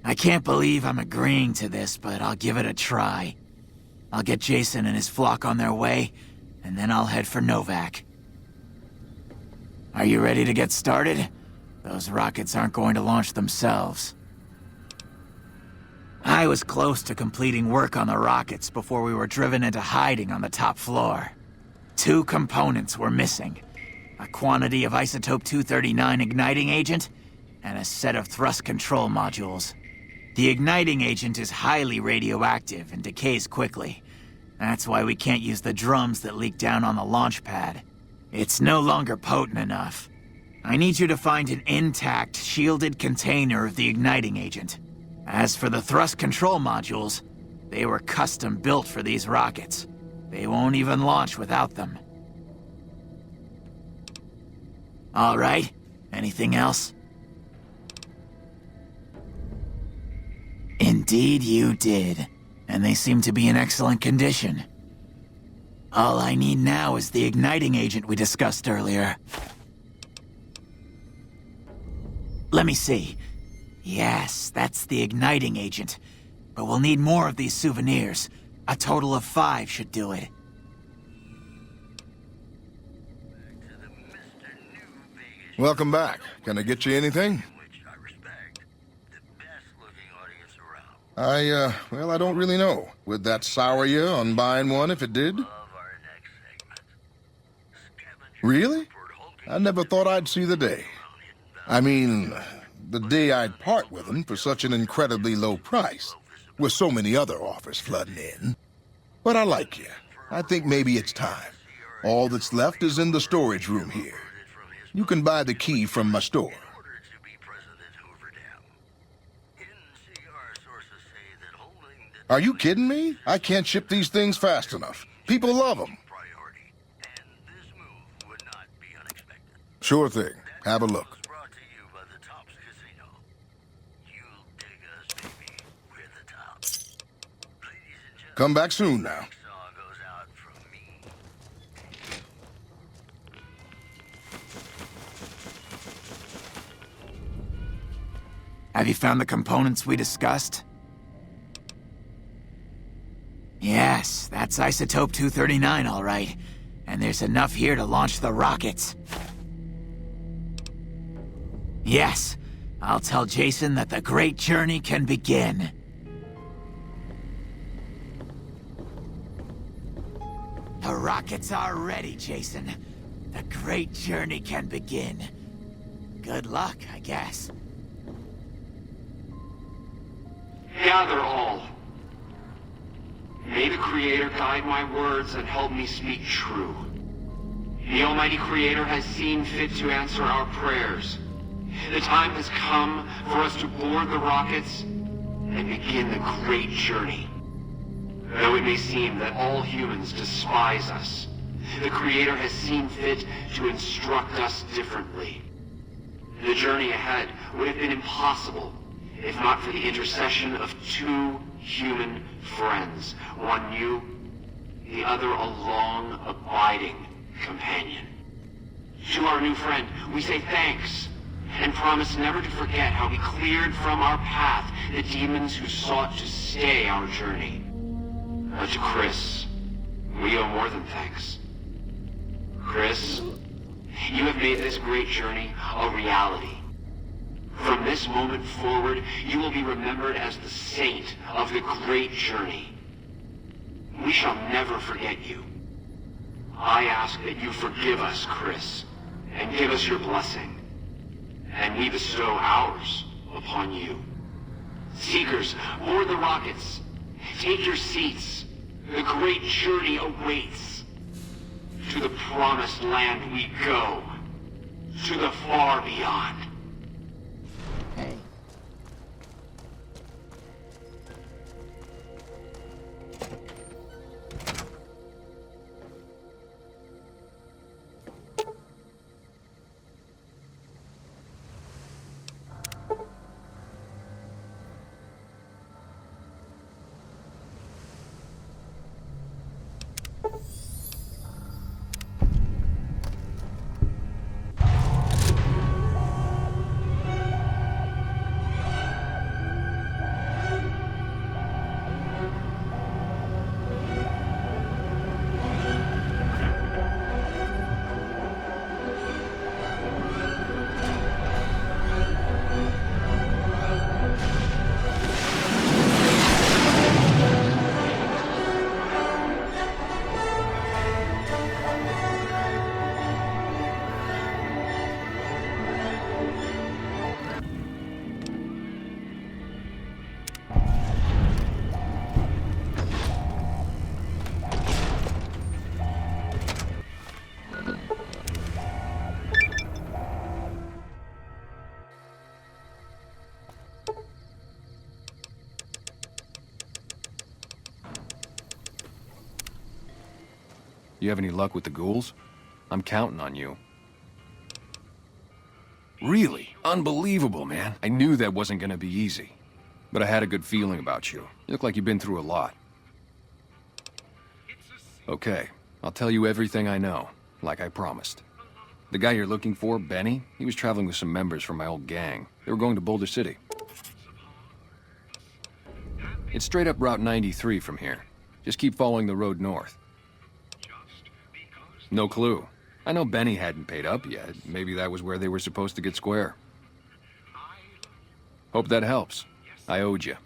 I can't believe I'm agreeing to this, but I'll give it a try. I'll get Jason and his flock on their way, and then I'll head for Novac. Are you ready to get started? Those rockets aren't going to launch themselves. I was close to completing work on the rockets before we were driven into hiding on the top floor. 2 components were missing. A quantity of isotope 239 igniting agent, and a set of thrust control modules. The igniting agent is highly radioactive and decays quickly. That's why we can't use the drums that leak down on the launch pad. It's no longer potent enough. I need you to find an intact, shielded container of the igniting agent. As for the thrust control modules, they were custom built for these rockets. They won't even launch without them. All right, anything else? Indeed you did, and they seem to be in excellent condition. All I need now is the igniting agent we discussed earlier. Let me see. Yes, that's the igniting agent. But we'll need more of these souvenirs. A total of 5 should do it. Welcome back. Can I get you anything? Well, I don't really know. Would that sour you on buying one if it did? Really? I never thought I'd see the day. I mean, the day I'd part with them for such an incredibly low price, with so many other offers flooding in. But I like you. I think maybe it's time. All that's left is in the storage room here. You can buy the key from my store. Are you kidding me? I can't ship these things fast enough. People love them. Sure thing. Have a look. Come back soon now. Have you found the components we discussed? Yes, that's isotope 239, all right. And there's enough here to launch the rockets. Yes, I'll tell Jason that the great journey can begin. The rockets are ready, Jason. The great journey can begin. Good luck, I guess. Gather all. May the Creator guide my words and help me speak true. The Almighty Creator has seen fit to answer our prayers. The time has come for us to board the rockets and begin the great journey. Though it may seem that all humans despise us, the Creator has seen fit to instruct us differently. The journey ahead would have been impossible if not for the intercession of 2 human friends, one new, the other a long, abiding companion. To our new friend, we say thanks, and promise never to forget how we cleared from our path the demons who sought to stay our journey. But to Chris, we owe more than thanks. Chris, you have made this great journey a reality. From this moment forward, you will be remembered as the saint of the great journey. We shall never forget you. I ask that you forgive us, Chris, and give us your blessing. And we bestow ours upon you. Seekers, board the rockets. Take your seats. The great journey awaits. To the promised land we go. To the far beyond. Hey. You have any luck with the ghouls? I'm counting on you. Really? Unbelievable, man. I knew that wasn't gonna be easy. But I had a good feeling about you. You look like you've been through a lot. Okay, I'll tell you everything I know, like I promised. The guy you're looking for, Benny, he was traveling with some members from my old gang. They were going to Boulder City. It's straight up Route 93 from here. Just keep following the road north. No clue. I know Benny hadn't paid up yet. Maybe that was where they were supposed to get square. Hope that helps. I owed you.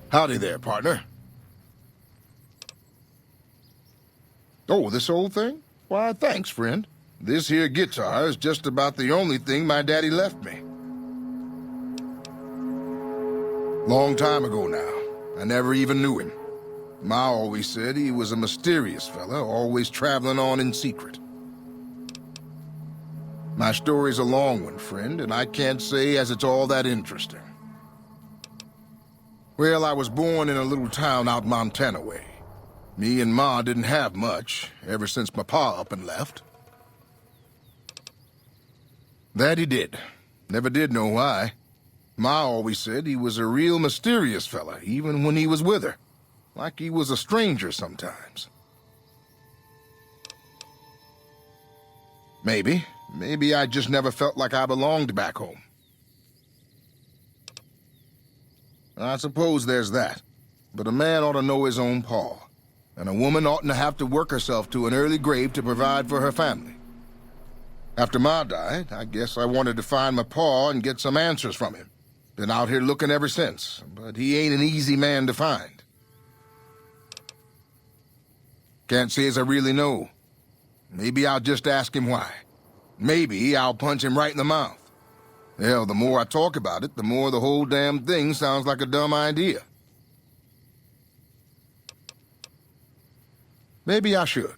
Howdy there, partner. Oh, this old thing? Why, thanks, friend. This here guitar is just about the only thing my daddy left me. Long time ago now. I never even knew him. Ma always said he was a mysterious fella, always traveling on in secret. My story's a long one, friend, and I can't say as it's all that interesting. Well, I was born in a little town out Montana way. Me and Ma didn't have much, ever since my pa up and left. That he did. Never did know why. Ma always said he was a real mysterious fella, even when he was with her. Like he was a stranger sometimes. Maybe I just never felt like I belonged back home. I suppose there's that. But a man ought to know his own paw. And a woman oughtn't to have to work herself to an early grave to provide for her family. After Ma died, I guess I wanted to find my paw and get some answers from him. Been out here looking ever since, but he ain't an easy man to find. Can't say as I really know. Maybe I'll just ask him why. Maybe I'll punch him right in the mouth. Hell, the more I talk about it, the more the whole damn thing sounds like a dumb idea. Maybe I should.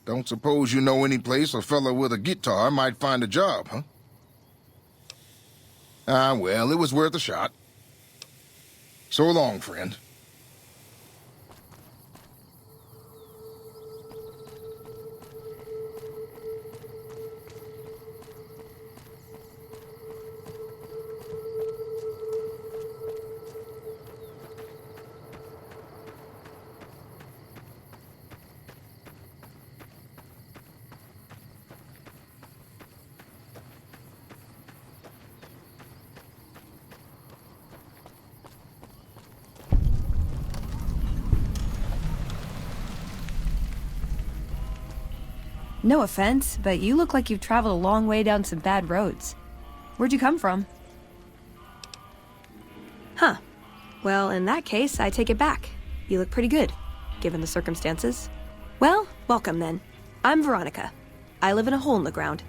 Don't suppose you know any place a fella with a guitar might find a job, huh? Ah, well, it was worth a shot. So long, friend. No offense, but you look like you've traveled a long way down some bad roads. Where'd you come from? Huh. Well, in that case, I take it back. You look pretty good, given the circumstances. Well, welcome then. I'm Veronica. I live in a hole in the ground.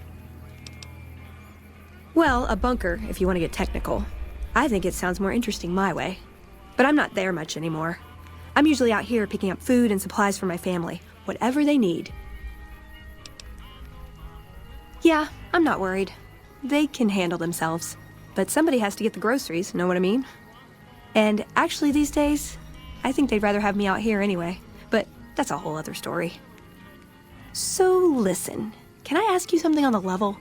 Well, a bunker, if you want to get technical. I think it sounds more interesting my way. But I'm not there much anymore. I'm usually out here picking up food and supplies for my family, whatever they need. Yeah, I'm not worried. They can handle themselves. But somebody has to get the groceries, know what I mean? And actually these days, I think they'd rather have me out here anyway. But that's a whole other story. So listen, can I ask you something on the level?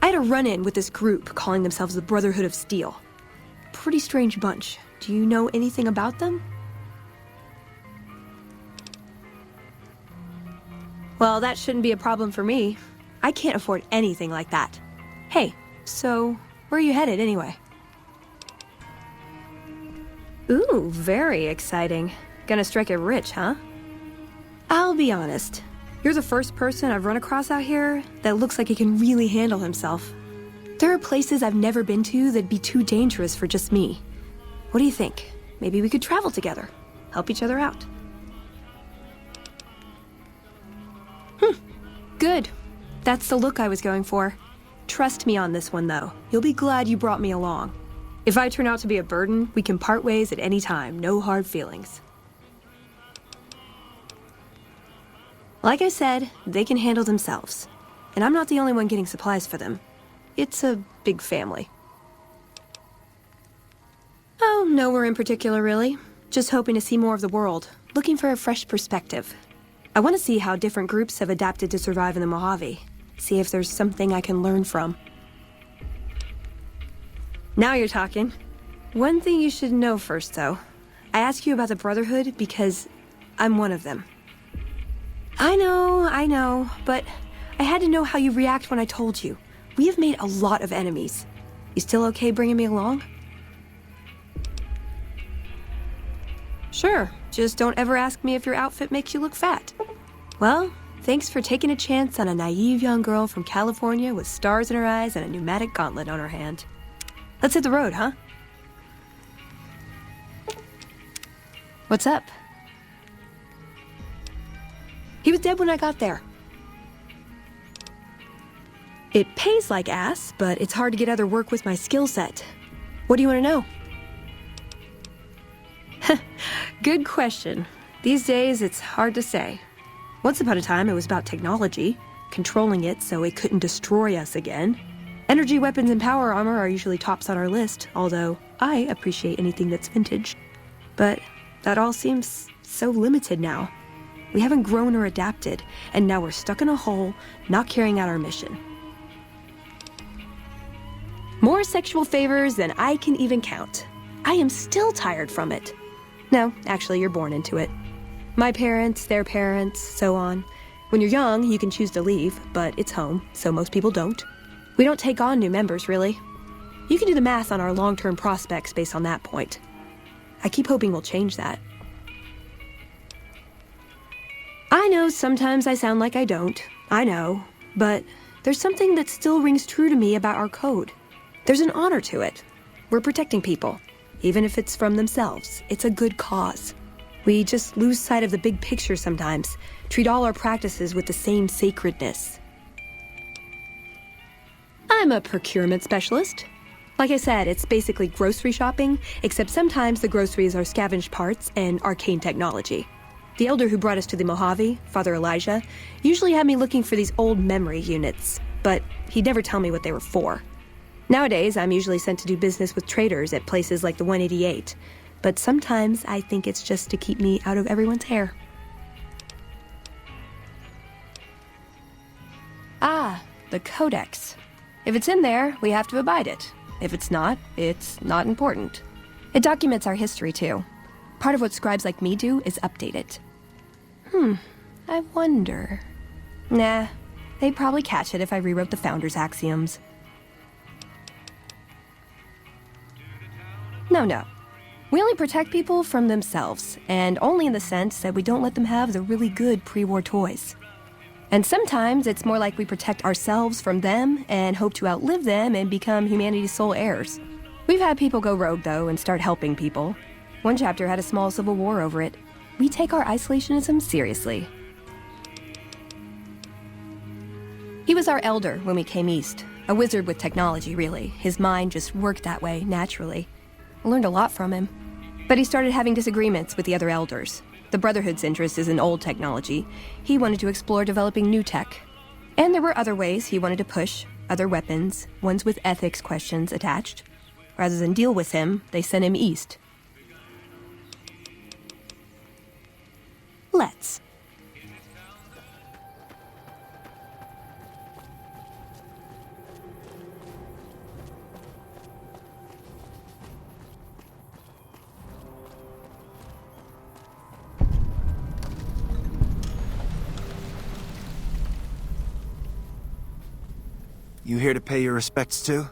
I had a run-in with this group calling themselves the Brotherhood of Steel. Pretty strange bunch. Do you know anything about them? Well, that shouldn't be a problem for me. I can't afford anything like that. Hey, so where are you headed anyway? Ooh, very exciting. Gonna strike it rich, huh? I'll be honest. You're the first person I've run across out here that looks like he can really handle himself. There are places I've never been to that'd be too dangerous for just me. What do you think? Maybe we could travel together, help each other out. Good. That's the look I was going for. Trust me on this one, though. You'll be glad you brought me along. If I turn out to be a burden, we can part ways at any time. No hard feelings. Like I said, they can handle themselves. And I'm not the only one getting supplies for them. It's a big family. Oh, nowhere in particular, really. Just hoping to see more of the world, looking for a fresh perspective. I want to see how different groups have adapted to survive in the Mojave. See if there's something I can learn from. Now you're talking. One thing you should know first, though. I ask you about the Brotherhood because I'm one of them. I know, but I had to know how you react when I told you. We have made a lot of enemies. You still okay bringing me along? Sure, just don't ever ask me if your outfit makes you look fat. Well, thanks for taking a chance on a naive young girl from California with stars in her eyes and a pneumatic gauntlet on her hand. Let's hit the road, huh? What's up? He was dead when I got there. It pays like ass, but it's hard to get other work with my skill set. What do you want to know? Good question. These days, it's hard to say. Once upon a time, it was about technology, controlling it so it couldn't destroy us again. Energy weapons and power armor are usually tops on our list, although I appreciate anything that's vintage. But that all seems so limited now. We haven't grown or adapted, and now we're stuck in a hole, not carrying out our mission. More sexual favors than I can even count. I am still tired from it. No, actually, you're born into it. My parents, their parents, so on. When you're young, you can choose to leave, but it's home, so most people don't. We don't take on new members, really. You can do the math on our long-term prospects based on that point. I keep hoping we'll change that. I know sometimes I sound like I don't. I know. But there's something that still rings true to me about our code. There's an honor to it. We're protecting people. Even if it's from themselves, it's a good cause. We just lose sight of the big picture sometimes, treat all our practices with the same sacredness. I'm a procurement specialist. Like I said, it's basically grocery shopping, except sometimes the groceries are scavenged parts and arcane technology. The elder who brought us to the Mojave, Father Elijah, usually had me looking for these old memory units, but he'd never tell me what they were for. Nowadays, I'm usually sent to do business with traders at places like the 188, but sometimes I think it's just to keep me out of everyone's hair. Ah, the Codex. If it's in there, we have to abide it. If it's not important. It documents our history, too. Part of what scribes like me do is update it. I wonder... Nah, they'd probably catch it if I rewrote the Founder's axioms. No. We only protect people from themselves, and only in the sense that we don't let them have the really good pre-war toys. And sometimes it's more like we protect ourselves from them and hope to outlive them and become humanity's sole heirs. We've had people go rogue, though, and start helping people. One chapter had a small civil war over it. We take our isolationism seriously. He was our elder when we came east. A wizard with technology, really. His mind just worked that way, naturally. I learned a lot from him. But he started having disagreements with the other elders. The Brotherhood's interest is in old technology. He wanted to explore developing new tech. And there were other ways he wanted to push, other weapons, ones with ethics questions attached. Rather than deal with him, they sent him east. Let's. You here to pay your respects too?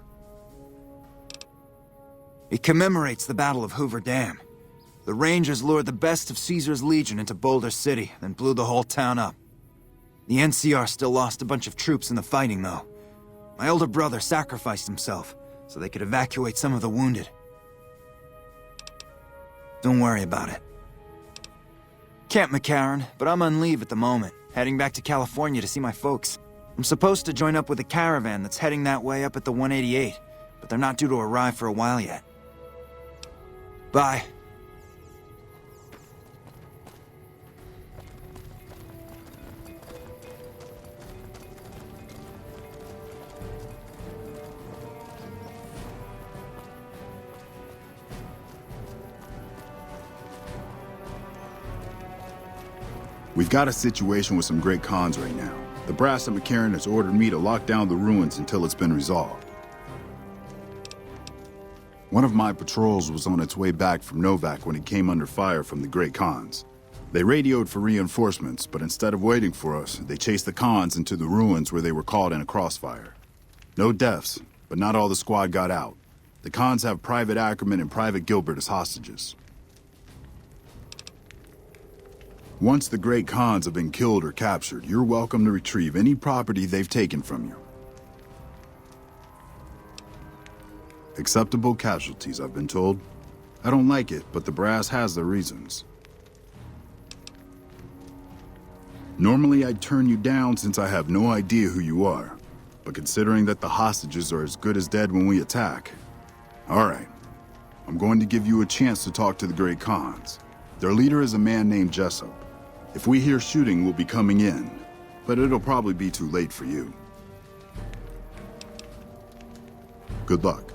It commemorates the Battle of Hoover Dam. The Rangers lured the best of Caesar's Legion into Boulder City, then blew the whole town up. The NCR still lost a bunch of troops in the fighting, though. My older brother sacrificed himself, so they could evacuate some of the wounded. Don't worry about it. Camp McCarran, but I'm on leave at the moment, heading back to California to see my folks. I'm supposed to join up with a caravan that's heading that way up at the 188, but they're not due to arrive for a while yet. Bye. We've got a situation with some great cons right now. The brass at McCarran has ordered me to lock down the ruins until it's been resolved. One of my patrols was on its way back from Novac when it came under fire from the great cons. They radioed for reinforcements, but instead of waiting for us, they chased the cons into the ruins where they were caught in a crossfire. No deaths, but not all the squad got out. The cons have Private Ackerman and Private Gilbert as hostages. Once the great cons have been killed or captured, you're welcome to retrieve any property they've taken from you. Acceptable casualties, I've been told. I don't like it, but the brass has their reasons. Normally I'd turn you down since I have no idea who you are, but considering that the hostages are as good as dead when we attack... All right, I'm going to give you a chance to talk to the great cons. Their leader is a man named Jessup. If we hear shooting, we'll be coming in, but it'll probably be too late for you. Good luck.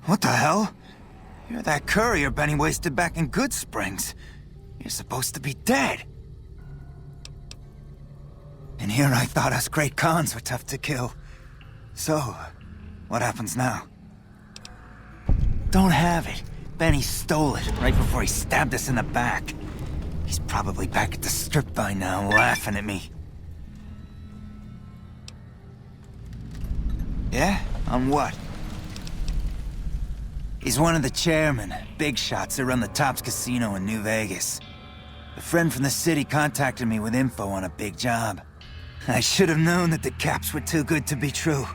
What the hell? You're that courier Benny wasted back in Good Springs. You're supposed to be dead. And here I thought us great cons were tough to kill. So, what happens now? Don't have it. Benny stole it right before he stabbed us in the back. He's probably back at the strip by now, laughing at me. Yeah? On what? He's one of the chairmen, big shots that run the Tops Casino in New Vegas. A friend from the city contacted me with info on a big job. I should have known that the caps were too good to be true,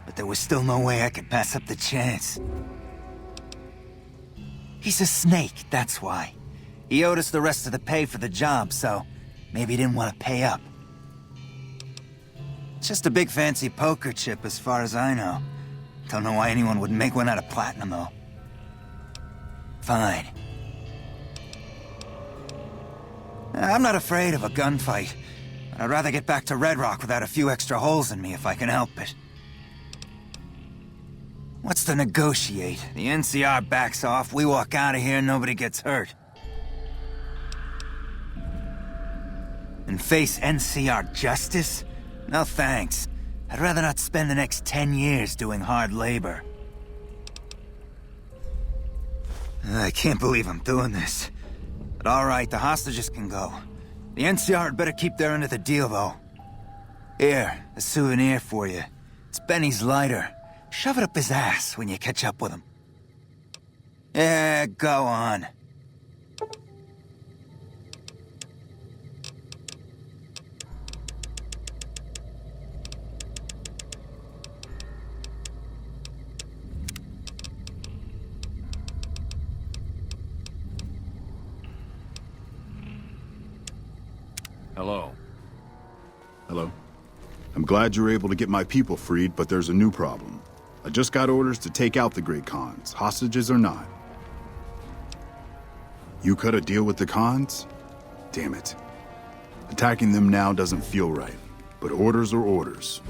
but there was still no way I could pass up the chance. He's a snake, that's why. He owed us the rest of the pay for the job, so maybe he didn't want to pay up. It's just a big fancy poker chip as far as I know. Don't know why anyone would make one out of platinum, though. Fine. I'm not afraid of a gunfight, but I'd rather get back to Red Rock without a few extra holes in me if I can help it. What's to negotiate? The NCR backs off, we walk out of here, nobody gets hurt. And face NCR justice? No thanks. I'd rather not spend the next 10 years doing hard labor. I can't believe I'm doing this. But alright, the hostages can go. The NCR had better keep their end of the deal, though. Here, a souvenir for you. It's Benny's lighter. Shove it up his ass when you catch up with him. Yeah, go on. Hello. Hello. I'm glad you were able to get my people freed, but there's a new problem. I just got orders to take out the great cons, hostages or not. You cut a deal with the cons? Damn it. Attacking them now doesn't feel right, but orders are orders.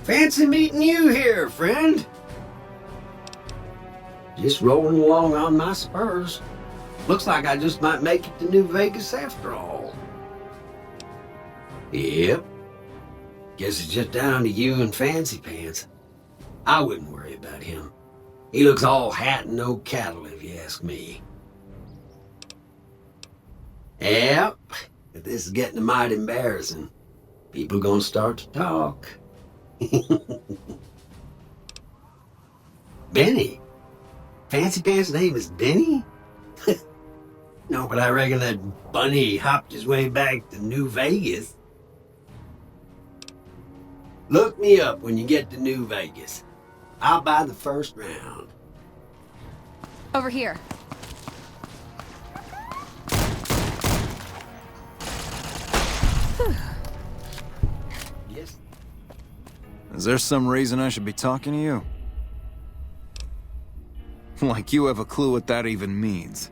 Fancy meeting you here, friend. Just rolling along on my spurs. Looks like I just might make it to New Vegas after all. Yep. Guess it's just down to you and Fancy Pants. I wouldn't worry about him. He looks all hat and no cattle, if you ask me. Yep. This is getting mighty embarrassing. People gonna start to talk. Benny? Fancy Pants' name is Benny? No, but I reckon that bunny hopped his way back to New Vegas. Look me up when you get to New Vegas. I'll buy the first round. Over here. Yes. Is there some reason I should be talking to you? Like you have a clue what that even means.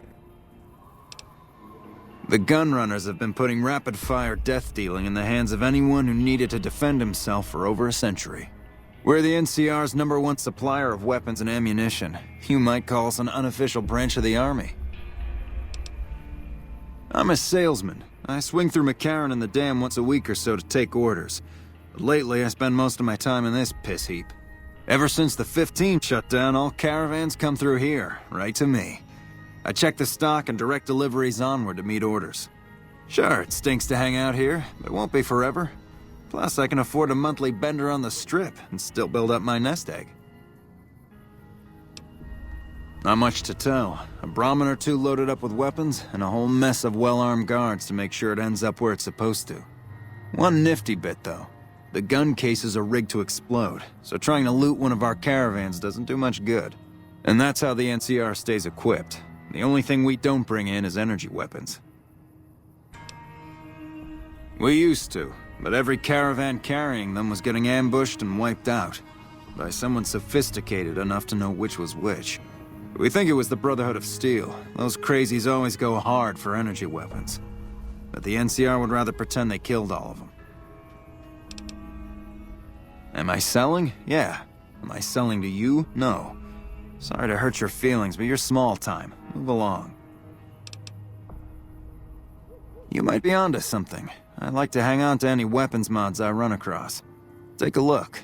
The gunrunners have been putting rapid-fire death dealing in the hands of anyone who needed to defend himself for over a century. We're the NCR's #1 supplier of weapons and ammunition. You might call us an unofficial branch of the Army. I'm a salesman. I swing through McCarran and the Dam once a week or so to take orders. But lately, I spend most of my time in this piss heap. Ever since the 15 shut down, all caravans come through here, right to me. I check the stock and direct deliveries onward to meet orders. Sure, it stinks to hang out here, but it won't be forever. Plus, I can afford a monthly bender on the Strip and still build up my nest egg. Not much to tell. A Brahmin or two loaded up with weapons, and a whole mess of well-armed guards to make sure it ends up where it's supposed to. One nifty bit, though. The gun cases are rigged to explode, so trying to loot one of our caravans doesn't do much good. And that's how the NCR stays equipped. The only thing we don't bring in is energy weapons. We used to, but every caravan carrying them was getting ambushed and wiped out by someone sophisticated enough to know which was which. We think it was the Brotherhood of Steel. Those crazies always go hard for energy weapons. But the NCR would rather pretend they killed all of them. Am I selling? Yeah. Am I selling to you? No. Sorry to hurt your feelings, but you're small time. Move along. You might be onto something. I'd like to hang on to any weapons mods I run across. Take a look.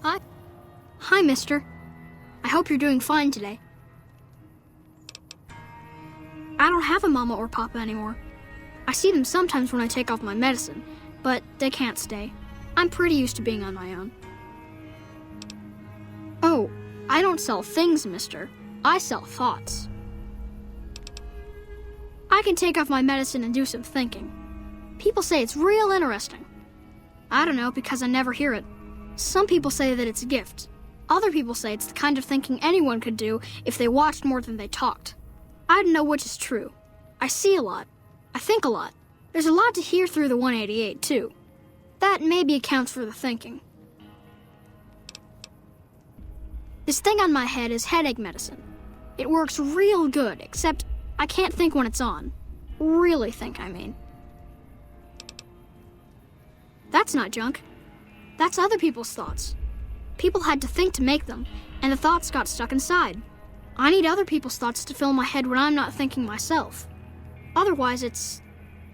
Hi, mister. I hope you're doing fine today. I don't have a mama or papa anymore. I see them sometimes when I take off my medicine, but they can't stay. I'm pretty used to being on my own. Oh, I don't sell things, mister. I sell thoughts. I can take off my medicine and do some thinking. People say it's real interesting. I don't know because I never hear it. Some people say that it's a gift. Other people say it's the kind of thinking anyone could do if they watched more than they talked. I don't know which is true. I see a lot. I think a lot. There's a lot to hear through the 188, too. That maybe accounts for the thinking. This thing on my head is headache medicine. It works real good, except I can't think when it's on. Really think, I mean. That's not junk. That's other people's thoughts. People had to think to make them, and the thoughts got stuck inside. I need other people's thoughts to fill my head when I'm not thinking myself. Otherwise, it's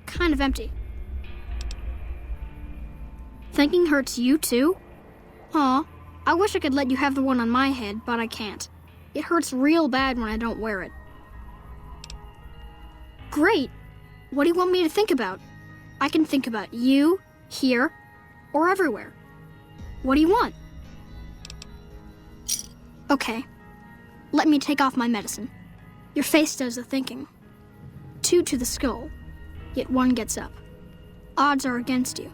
kind of empty. Thinking hurts you too? Aw, I wish I could let you have the one on my head, but I can't. It hurts real bad when I don't wear it. Great! What do you want me to think about? I can think about you, here, or everywhere. What do you want? Okay. Let me take off my medicine. Your face does the thinking. 2 to the skull, yet 1 gets up. Odds are against you,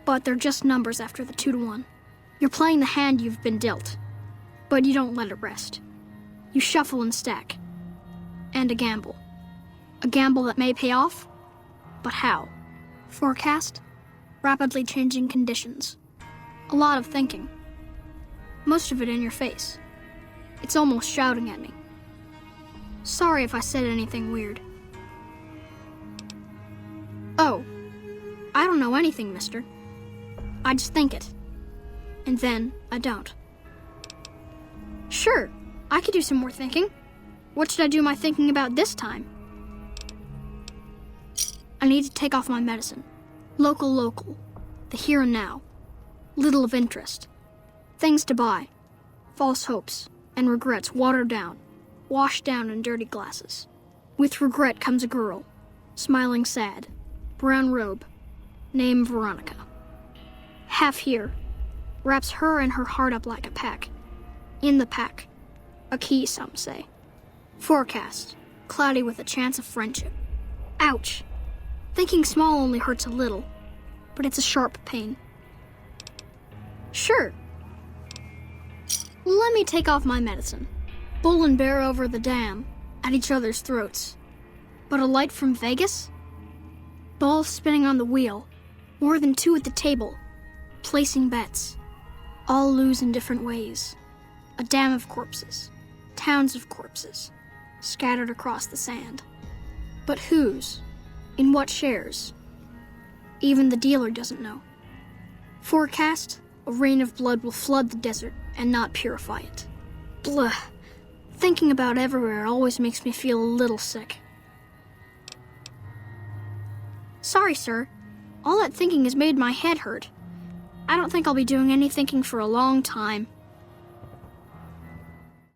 but they're just numbers after the 2 to 1. You're playing the hand you've been dealt, but you don't let it rest. You shuffle and stack. And a gamble. A gamble that may pay off, but how? Forecast? Rapidly changing conditions. A lot of thinking. Most of it in your face. It's almost shouting at me. Sorry if I said anything weird. Oh, I don't know anything, mister. I just think it. And then I don't. Sure, I could do some more thinking. What should I do my thinking about this time? I need to take off my medicine. Local. The here and now. Little of interest. Things to buy. False hopes and regrets watered down, washed down in dirty glasses. With regret comes a girl, smiling sad, brown robe, name Veronica. Half here. Wraps her and her heart up like a pack. In the pack. A key, some say. Forecast. Cloudy with a chance of friendship. Ouch. Thinking small only hurts a little, but it's a sharp pain. Sure. Let me take off my medicine. Bull and bear over the dam, at each other's throats. But a light from Vegas? Balls spinning on the wheel, more than 2 at the table, placing bets. All lose in different ways. A dam of corpses, towns of corpses, scattered across the sand. But whose? In what shares? Even the dealer doesn't know. Forecast, a rain of blood will flood the desert and not purify it. Blah. Thinking about everywhere always makes me feel a little sick. Sorry, sir. All that thinking has made my head hurt. I don't think I'll be doing any thinking for a long time.